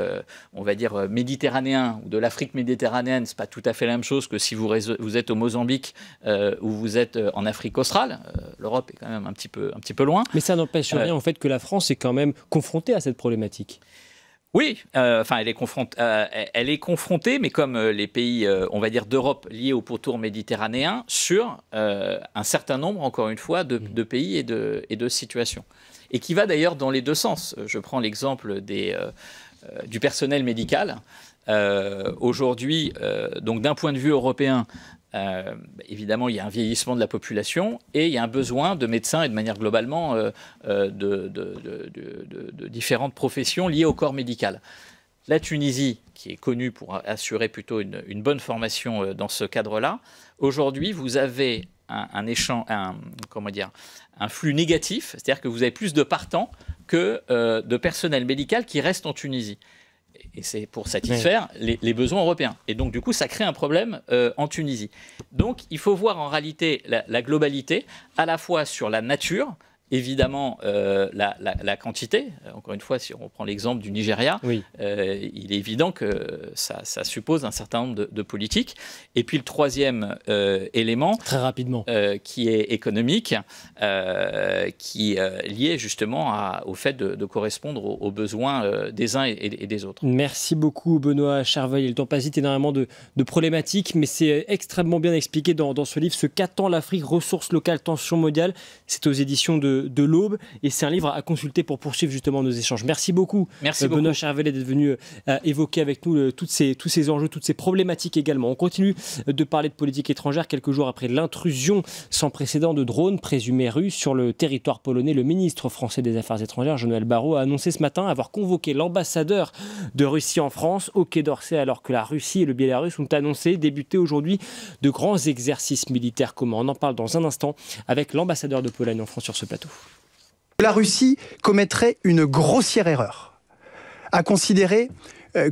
on va dire, méditerranéen ou de l'Afrique méditerranéenne, ce n'est pas tout à fait la même chose que si vous êtes au Mozambique ou vous êtes en Afrique australe. L'Europe est quand même un petit peu loin. Mais ça n'empêche rien en fait que la France est quand même confrontée à cette problématique. Oui, elle est confrontée, mais comme les pays, on va dire, d'Europe liés au pourtour méditerranéen, sur un certain nombre, encore une fois, de pays et de situations. Et qui va d'ailleurs dans les deux sens. Je prends l'exemple du personnel médical. Aujourd'hui, donc d'un point de vue européen, évidemment, il y a un vieillissement de la population et il y a un besoin de médecins et de manière globalement de différentes professions liées au corps médical. La Tunisie, qui est connue pour assurer plutôt une bonne formation dans ce cadre-là, aujourd'hui, vous avez un flux négatif, c'est-à-dire que vous avez plus de partants que de personnel médical qui reste en Tunisie. Et c'est pour satisfaire les besoins européens. Et donc, du coup, ça crée un problème en Tunisie. Donc, il faut voir en réalité la globalité, à la fois sur la nature, évidemment la quantité. Encore une fois, si on prend l'exemple du Nigeria, il est évident que ça suppose un certain nombre de politiques. Et puis le troisième élément, très rapidement, qui est économique, qui est lié justement au fait de correspondre aux besoins des uns et des autres. Merci beaucoup Benoît Charveuil. Le temps passe vite, énormément de problématiques, mais c'est extrêmement bien expliqué dans ce livre, Ce qu'attend l'Afrique, ressources locales, tensions mondiales. C'est aux éditions de l'Aube et c'est un livre à consulter pour poursuivre justement nos échanges. Merci beaucoup. Benoît Charveuil d'être venu évoquer avec nous tous ces enjeux, toutes ces problématiques également. On continue de parler de politique étrangère quelques jours après l'intrusion sans précédent de drones présumés russes sur le territoire polonais. Le ministre français des Affaires étrangères, Jean-Noël Barrot, a annoncé ce matin avoir convoqué l'ambassadeur de Russie en France au Quai d'Orsay, alors que la Russie et le Bélarus ont annoncé débuter aujourd'hui de grands exercices militaires communs. On en parle dans un instant avec l'ambassadeur de Pologne en France sur ce plateau. La Russie commettrait une grossière erreur à considérer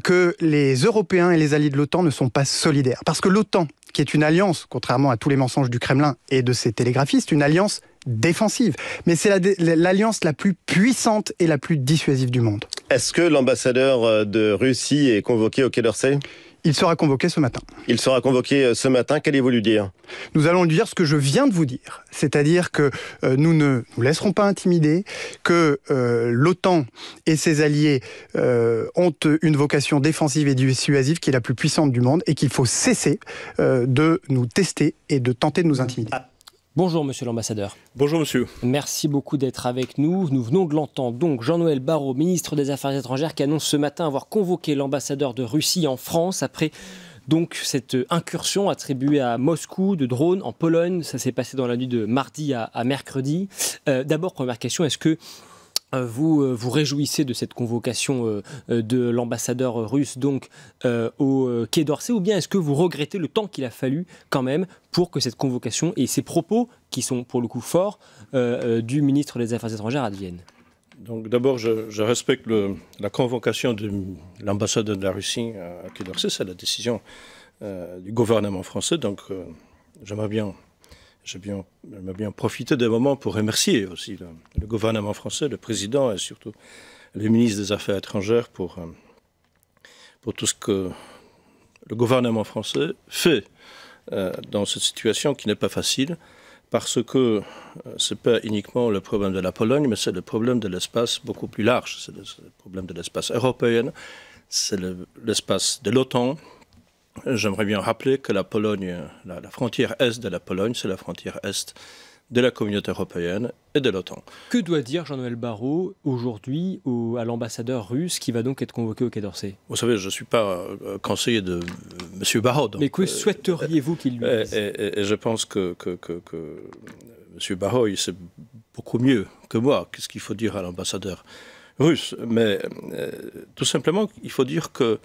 que les Européens et les alliés de l'OTAN ne sont pas solidaires. Parce que l'OTAN, qui est une alliance, contrairement à tous les mensonges du Kremlin et de ses télégraphistes, une alliance défensive. Mais c'est l'alliance la plus puissante et la plus dissuasive du monde. Est-ce que l'ambassadeur de Russie est convoqué au Quai d'Orsay ? Il sera convoqué ce matin. Il sera convoqué ce matin. Qu'allez-vous lui dire ? Nous allons lui dire ce que je viens de vous dire. C'est-à-dire que nous ne nous laisserons pas intimider, que l'OTAN et ses alliés ont une vocation défensive et dissuasive qui est la plus puissante du monde et qu'il faut cesser de nous tester et de tenter de nous intimider. Bonjour Monsieur l'ambassadeur. Bonjour Monsieur. Merci beaucoup d'être avec nous. Nous venons de l'entendre donc Jean-Noël Barrot, ministre des Affaires étrangères, qui annonce ce matin avoir convoqué l'ambassadeur de Russie en France après donc cette incursion attribuée à Moscou de drones en Pologne. Ça s'est passé dans la nuit de mardi à mercredi. D'abord, première question, est-ce que vous réjouissez de cette convocation de l'ambassadeur russe donc au Quai d'Orsay, ou bien est-ce que vous regrettez le temps qu'il a fallu quand même pour que cette convocation et ces propos, qui sont pour le coup forts, du ministre des Affaires étrangères adviennent? Donc d'abord, je respecte la convocation de l'ambassadeur de la Russie à Quai d'Orsay, c'est la décision du gouvernement français, donc j'aimerais bien profiter des moments pour remercier aussi le gouvernement français, le président et surtout le ministre des Affaires étrangères pour tout ce que le gouvernement français fait dans cette situation qui n'est pas facile, parce que ce n'est pas uniquement le problème de la Pologne, mais c'est le problème de l'espace beaucoup plus large. C'est le problème de l'espace européen, c'est l'espace de l'OTAN. J'aimerais bien rappeler que la Pologne, la frontière est de la Pologne, c'est la frontière est de la communauté européenne et de l'OTAN. Que doit dire Jean-Noël Barrot aujourd'hui à l'ambassadeur russe qui va donc être convoqué au Quai d'Orsay? Vous savez, je ne suis pas conseiller de M. Barrot. Donc, mais que souhaiteriez-vous qu'il lui dise? Et je pense que M. Barrot, il sait beaucoup mieux que moi qu'est-ce qu'il faut dire à l'ambassadeur russe. Mais tout simplement, il faut dire que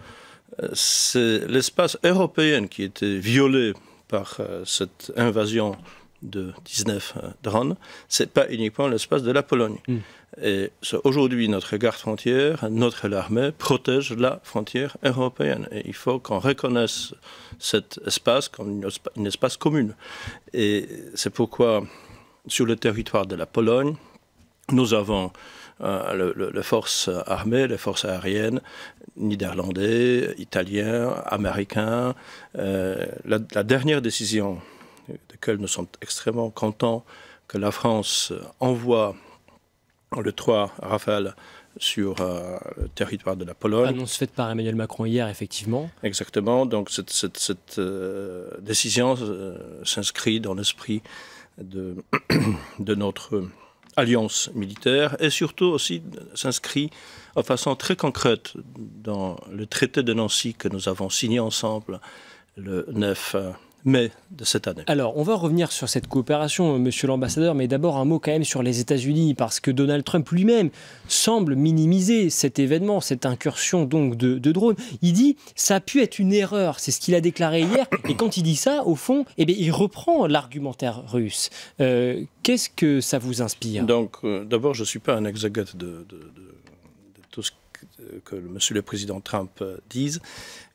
c'est l'espace européen qui a été violé par cette invasion de 19 drones. Ce n'est pas uniquement l'espace de la Pologne. Et aujourd'hui, notre garde-frontière, notre armée protège la frontière européenne. Et il faut qu'on reconnaisse cet espace comme un espace commun. Et c'est pourquoi, sur le territoire de la Pologne, nous avons les forces armées, les forces aériennes, néerlandais, italiens, américains. La dernière décision, de laquelle nous sommes extrêmement contents, que la France envoie le 3 Rafale sur le territoire de la Pologne. Annonce faite par Emmanuel Macron hier, effectivement. Exactement. Donc cette décision s'inscrit dans l'esprit de notre alliance militaire et surtout aussi s'inscrit de façon très concrète dans le traité de Nancy que nous avons signé ensemble le 9 mai de cette année. Alors, on va revenir sur cette coopération, monsieur l'ambassadeur, mais d'abord un mot quand même sur les États-Unis, parce que Donald Trump lui-même semble minimiser cet événement, cette incursion donc de drones. Il dit « ça a pu être une erreur », c'est ce qu'il a déclaré hier, et quand il dit ça, au fond, eh bien, il reprend l'argumentaire russe. Qu'est-ce que ça vous inspire? Donc, d'abord, je ne suis pas un exégète de tout ce que monsieur le président Trump dise.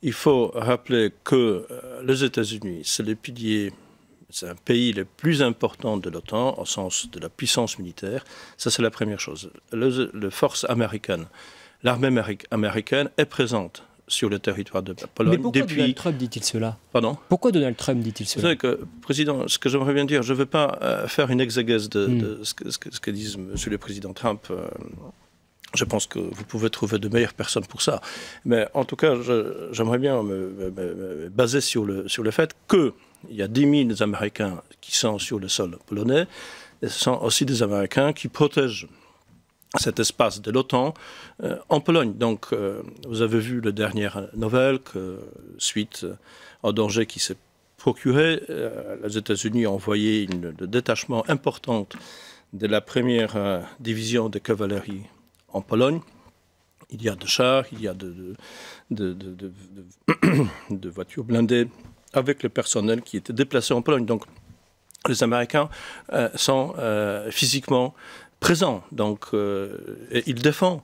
Il faut rappeler que les États-Unis, c'est le pilier, c'est un pays le plus important de l'OTAN au sens de la puissance militaire. Ça, c'est la première chose. Les forces américaines, l'armée américaine est présente sur le territoire de la Pologne. Mais pourquoi Donald Trump dit-il cela? Pardon? Pourquoi Donald Trump dit-il cela? Vous savez que, Président, ce que j'aimerais bien dire, je ne veux pas faire une exégèse de ce que dit monsieur le président Trump. Je pense que vous pouvez trouver de meilleures personnes pour ça. Mais en tout cas, j'aimerais bien me baser sur le fait qu'il y a 10 000 Américains qui sont sur le sol polonais. Et ce sont aussi des Américains qui protègent cet espace de l'OTAN en Pologne. Donc, vous avez vu la dernière nouvelle que, suite au danger qui s'est procuré, les États-Unis ont envoyé le détachement important de la première division de cavalerie en Pologne. Il y a de chars, il y a de voitures blindées avec le personnel qui était déplacé en Pologne. Donc, les Américains sont physiquement présents. Donc, et ils défendent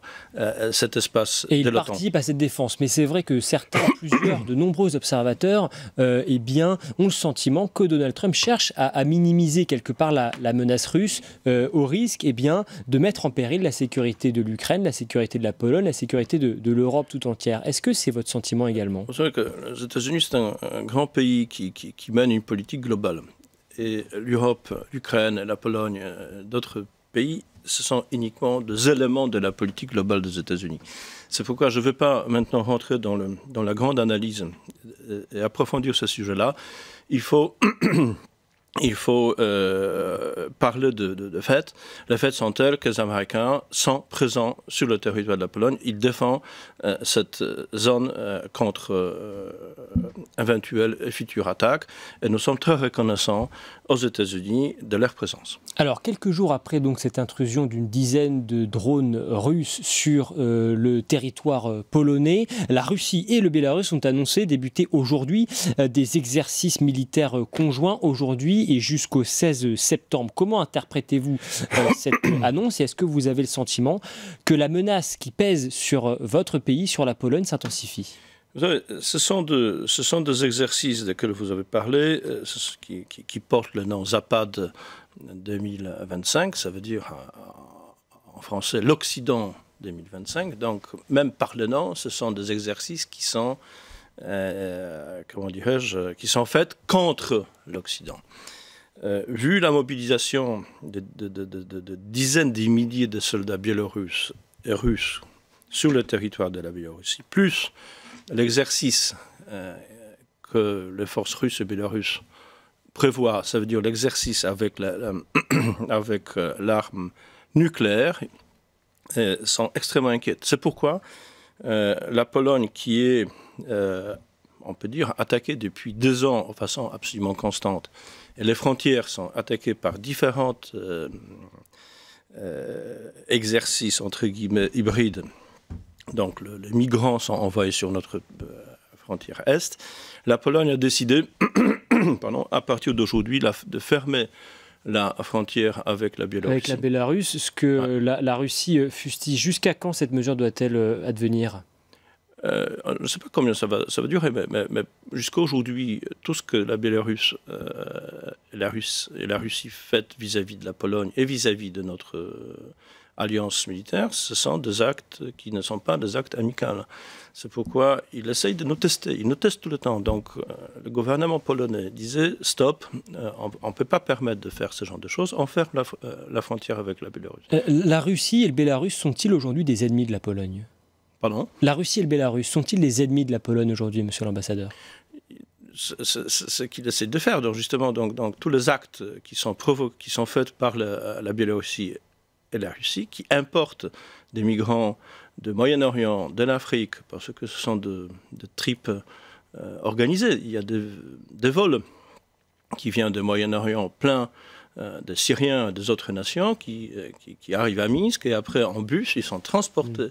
cet espace de l'OTAN. Et ils participent à cette défense. Mais c'est vrai que de nombreux observateurs eh bien, ont le sentiment que Donald Trump cherche à minimiser quelque part la menace russe au risque eh bien, de mettre en péril la sécurité de l'Ukraine, la sécurité de la Pologne, la sécurité de l'Europe tout entière. Est-ce que c'est votre sentiment également? Vous savez que les États-Unis, c'est un grand pays qui mène une politique globale. Et l'Europe, l'Ukraine, la Pologne, d'autres pays, ce sont uniquement des éléments de la politique globale des États-Unis. C'est pourquoi je ne veux pas maintenant rentrer dans la grande analyse et approfondir ce sujet-là. Il faut il faut parler de faits. Les faits sont tels que les Américains sont présents sur le territoire de la Pologne. Ils défendent cette zone contre éventuelles futures attaques. Et nous sommes très reconnaissants aux États-Unis de leur présence. Alors, quelques jours après donc, cette intrusion d'une dizaine de drones russes sur le territoire polonais, la Russie et le Bélarus ont annoncé débuter aujourd'hui des exercices militaires conjoints aujourd'hui et jusqu'au 16 septembre. Comment interprétez-vous cette annonce et est-ce que vous avez le sentiment que la menace qui pèse sur votre pays, sur la Pologne, s'intensifie ? Vous savez, ce sont des exercices desquels vous avez parlé, qui portent le nom Zapad 2025, ça veut dire en français l'Occident 2025. Donc, même par le nom, ce sont des exercices qui sont, qui sont faits contre l'Occident. Vu la mobilisation de dizaines de milliers de soldats biélorusses et russes sur le territoire de la Biélorussie, plus l'exercice que les forces russes et biélorusses prévoient, ça veut dire l'exercice avec l'arme nucléaire, sont extrêmement inquiètes. C'est pourquoi la Pologne, qui est, on peut dire, attaquée depuis 2 ans de façon absolument constante, et les frontières sont attaquées par différents exercices, entre guillemets, hybrides. Donc, les migrants sont envoyés sur notre frontière est. La Pologne a décidé, à partir d'aujourd'hui, de fermer la frontière avec la Biélorussie. Avec la Bélarus, ce que la Russie fustige. Jusqu'à quand cette mesure doit-elle advenir ? Je ne sais pas combien ça va durer, mais jusqu'à aujourd'hui, tout ce que la Biélorussie et la Russie fait vis-à-vis de la Pologne et vis-à-vis de notre alliance militaire, ce sont des actes qui ne sont pas des actes amicaux. C'est pourquoi il essaye de nous tester. Il nous teste tout le temps. Donc, le gouvernement polonais disait stop, on ne peut pas permettre de faire ce genre de choses. On ferme la frontière avec la Biélorussie. La Russie et le Bélarus sont-ils aujourd'hui des ennemis de la Pologne ? Pardon ? La Russie et le Bélarus sont-ils les ennemis de la Pologne aujourd'hui, monsieur l'ambassadeur ? Ce qu'il essaie de faire, donc justement, donc tous les actes qui sont faits par la Biélorussie et la Russie, qui importent des migrants de Moyen-Orient, de l'Afrique, parce que ce sont de tripes organisées. Il y a des vols qui viennent de Moyen-Orient pleins de Syriens et des autres nations qui arrivent à Minsk et après en bus, ils sont transportés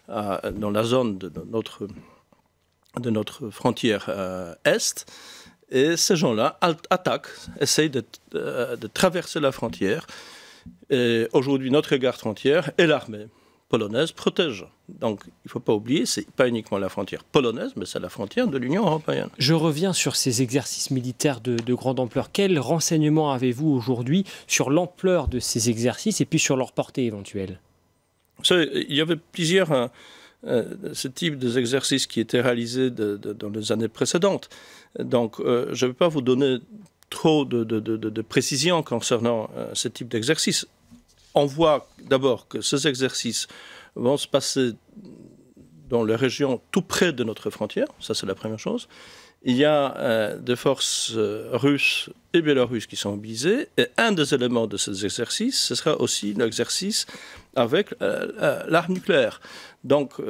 dans la zone de notre frontière est. Et ces gens-là attaquent, essayent de traverser la frontière. Et aujourd'hui, notre garde frontière et l'armée polonaise protègent. Donc, il ne faut pas oublier, ce n'est pas uniquement la frontière polonaise, mais c'est la frontière de l'Union européenne. Je reviens sur ces exercices militaires de grande ampleur. Quels renseignements avez-vous aujourd'hui sur l'ampleur de ces exercices et puis sur leur portée éventuelle ? Il y avait plusieurs ce type d'exercices qui étaient réalisés dans les années précédentes. Donc, je ne vais pas vous donner trop de précisions concernant ce type d'exercice. On voit d'abord que ces exercices vont se passer dans les régions tout près de notre frontière, ça c'est la première chose. Il y a des forces russes et biélorusses qui sont mobilisées, et un des éléments de ces exercices, ce sera aussi l'exercice avec l'arme nucléaire. Donc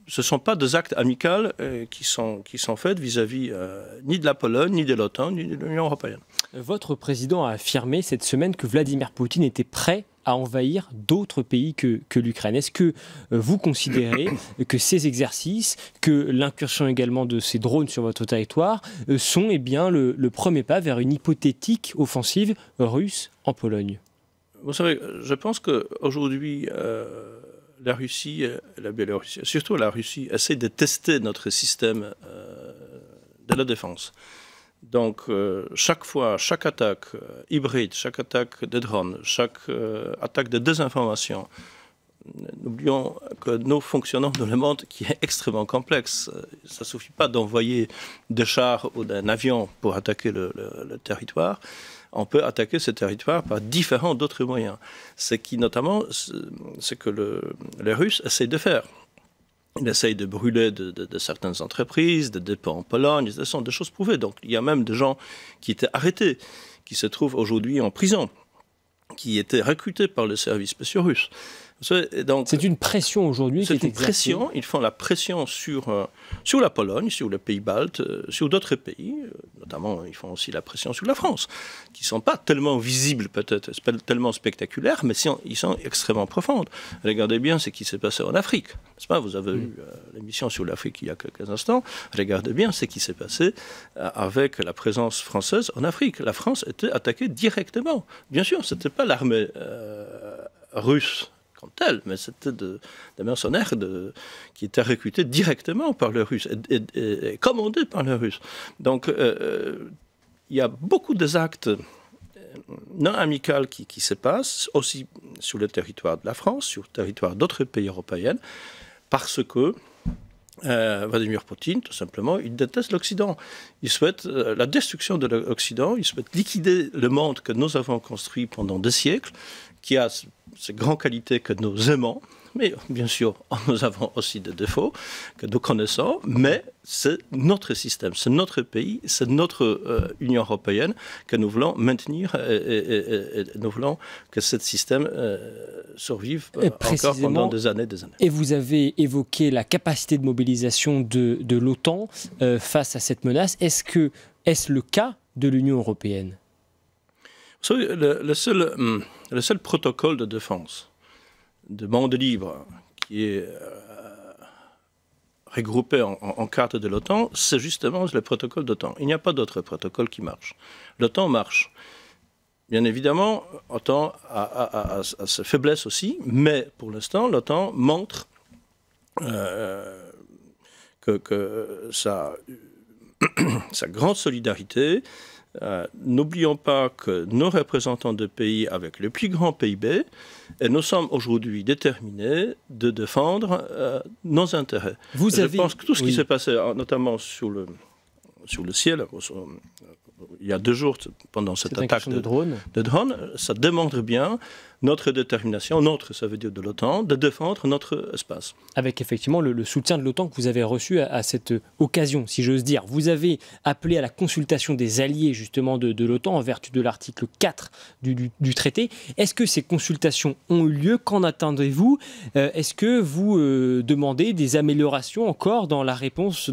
ce ne sont pas des actes amicaux qui sont faits vis-à-vis ni de la Pologne, ni de l'OTAN, ni de l'Union européenne. Votre président a affirmé cette semaine que Vladimir Poutine était prêt à envahir d'autres pays que l'Ukraine. Est-ce que vous considérez que ces exercices, que l'incursion également de ces drones sur votre territoire sont bien le premier pas vers une hypothétique offensive russe en Pologne ? Vous savez, je pense qu'aujourd'hui, la Russie et la Biélorussie, surtout la Russie, essaient de tester notre système de la défense. Donc, chaque fois, chaque attaque hybride, chaque attaque de drones, chaque attaque de désinformation, n'oublions que nous fonctionnons dans le monde qui est extrêmement complexe. Ça ne suffit pas d'envoyer des chars ou d'un avion pour attaquer le territoire. On peut attaquer ce territoire par différents d'autres moyens. Ce que les Russes essaient de faire. Il essaye de brûler de certaines entreprises, de dépôts en Pologne. Ce sont des choses prouvées. Donc il y a même des gens qui étaient arrêtés, qui se trouvent aujourd'hui en prison, qui étaient recrutés par les services spéciaux russes. C'est une pression aujourd'hui. C'est une pression. Ils font la pression sur la Pologne, sur les pays baltes, sur d'autres pays. Notamment, ils font aussi la pression sur la France, qui ne sont pas tellement visibles, peut-être, tellement spectaculaires, mais ils sont extrêmement profondes. Regardez bien ce qui s'est passé en Afrique. N'est-ce pas ? Vous avez eu l'émission sur l'Afrique il y a quelques instants. Regardez bien ce qui s'est passé avec la présence française en Afrique. La France était attaquée directement. Bien sûr, ce n'était pas l'armée russe telle, mais c'était des mercenaires qui étaient recrutés directement par les Russes et commandés par les Russes. Donc, il y a beaucoup d'actes non amicaux qui se passent, aussi sur le territoire de la France, sur le territoire d'autres pays européens, parce que Vladimir Poutine, tout simplement, il déteste l'Occident. Il souhaite la destruction de l'Occident, il souhaite liquider le monde que nous avons construit pendant des siècles, qui a ces grandes qualités que nous aimons, mais bien sûr, nous avons aussi des défauts que nous connaissons, mais c'est notre système, c'est notre pays, c'est notre Union européenne que nous voulons maintenir et nous voulons que ce système survive encore pendant des années. Et vous avez évoqué la capacité de mobilisation de l'OTAN face à cette menace. Est-ce le cas de l'Union européenne ? Vous savez, le seul protocole de défense de monde libre qui est regroupé en carte de l'OTAN, c'est justement le protocole d'OTAN. Il n'y a pas d'autre protocole qui marche. L'OTAN marche. Bien évidemment, l'OTAN a ses faiblesses aussi, mais pour l'instant, l'OTAN montre que sa grande solidarité. N'oublions pas que nos représentants de pays avec le plus grand PIB, et nous sommes aujourd'hui déterminés de défendre nos intérêts. Je pense que tout ce qui s'est passé, notamment sur le ciel, il y a 2 jours, pendant cette attaque de drone, ça démontre bien notre détermination, ça veut dire de l'OTAN, de défendre notre espace. Avec effectivement le soutien de l'OTAN que vous avez reçu à cette occasion, si j'ose dire. Vous avez appelé à la consultation des alliés justement de l'OTAN en vertu de l'article 4 du traité. Est-ce que ces consultations ont eu lieu? Qu'en attendez-vous? Est-ce que vous demandez des améliorations encore dans la réponse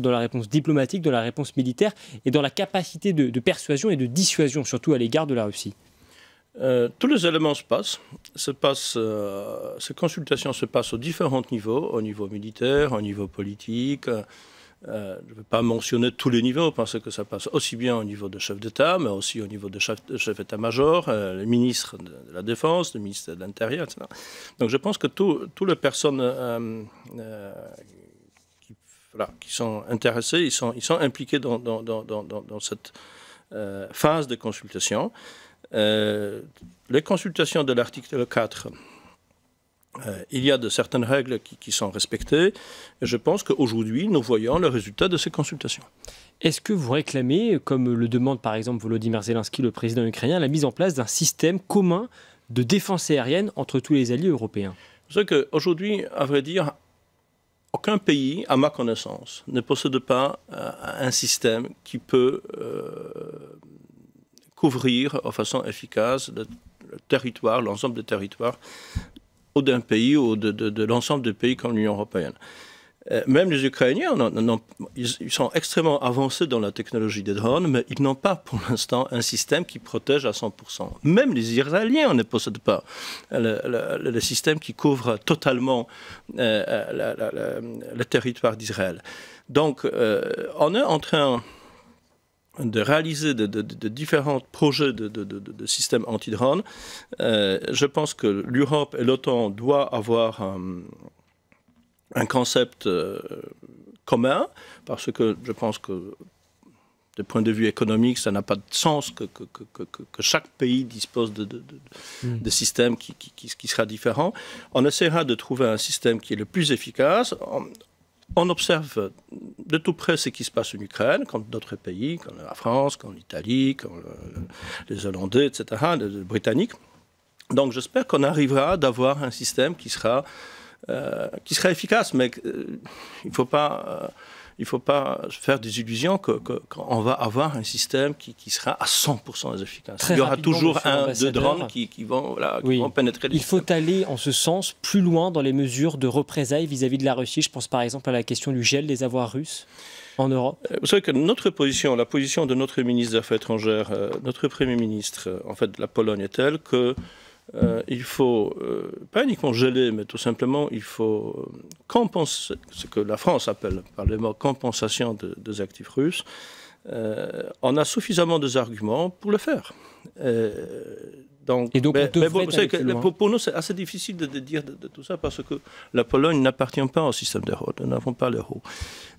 diplomatique, dans la réponse militaire et dans la capacité de persuasion et de dissuasion, surtout à l'égard de la Russie? Tous les éléments se passent. Ces consultations se passent aux différents niveaux, au niveau militaire, au niveau politique. Je ne vais pas mentionner tous les niveaux parce que ça passe aussi bien au niveau de chef d'État, mais aussi au niveau de chef d'état-major, le ministre de la Défense, le ministre de l'Intérieur, etc. Donc je pense que toutes les personnes qui sont intéressées, ils sont impliqués dans cette phase de consultation. Les consultations de l'article 4, il y a de certaines règles qui sont respectées. Et je pense qu'aujourd'hui, nous voyons le résultat de ces consultations. Est-ce que vous réclamez, comme le demande par exemple Volodymyr Zelensky, le président ukrainien, la mise en place d'un système commun de défense aérienne entre tous les alliés européens? Vous savez qu'aujourd'hui, à vrai dire, aucun pays, à ma connaissance, ne possède pas un système qui peut couvrir de façon efficace le territoire, l'ensemble des territoires, ou d'un pays, ou de l'ensemble des pays comme l'Union européenne. Même les Ukrainiens, ils sont extrêmement avancés dans la technologie des drones, mais ils n'ont pas pour l'instant un système qui protège à 100%. Même les Israéliens ne possèdent pas le système qui couvre totalement le territoire d'Israël. Donc, on est en train de réaliser de différents projets de systèmes anti-drones. Je pense que l'Europe et l'OTAN doivent avoir un concept commun, parce que je pense que, du point de vue économique, ça n'a pas de sens que chaque pays dispose de systèmes qui sera différent. On essaiera de trouver un système qui est le plus efficace. On observe de tout près ce qui se passe en Ukraine, comme d'autres pays, comme la France, comme l'Italie, comme les Hollandais, etc., les Britanniques. Donc j'espère qu'on arrivera d'avoir un système qui sera qui sera efficace, mais il ne faut pas faire des illusions qu'on va avoir un système qui sera à 100% efficace. Il y aura toujours deux drones qui vont pénétrer les systèmes. Il faut aller en ce sens plus loin dans les mesures de représailles vis-à-vis de la Russie. Je pense par exemple à la question du gel des avoirs russes en Europe. Vous savez que notre position, la position de notre ministre des Affaires étrangères, notre Premier ministre, en fait, de la Pologne est telle que il faut pas uniquement geler, mais tout simplement il faut compenser ce que la France appelle par les mots compensation des actifs russes. On a suffisamment d'arguments pour le faire. Pour nous, c'est assez difficile de dire de tout ça parce que la Pologne n'appartient pas au système d'euro. Nous n'avons pas l'euro.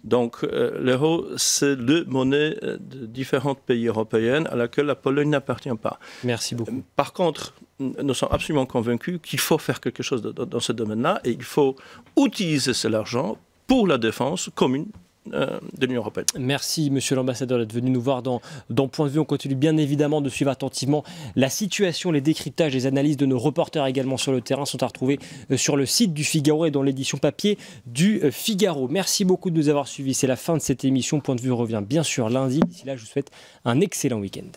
Donc, l'euro, c'est la monnaie de différents pays européens à laquelle la Pologne n'appartient pas. Merci beaucoup. Par contre, nous sommes absolument convaincus qu'il faut faire quelque chose dans ce domaine-là et il faut utiliser cet argent pour la défense commune de l'Union européenne. Merci Monsieur l'ambassadeur d'être venu nous voir dans Point de vue. On continue bien évidemment de suivre attentivement la situation, les décryptages, les analyses de nos reporters également sur le terrain sont à retrouver sur le site du Figaro et dans l'édition papier du Figaro. Merci beaucoup de nous avoir suivis. C'est la fin de cette émission. Point de vue revient bien sûr lundi. D'ici là, je vous souhaite un excellent week-end.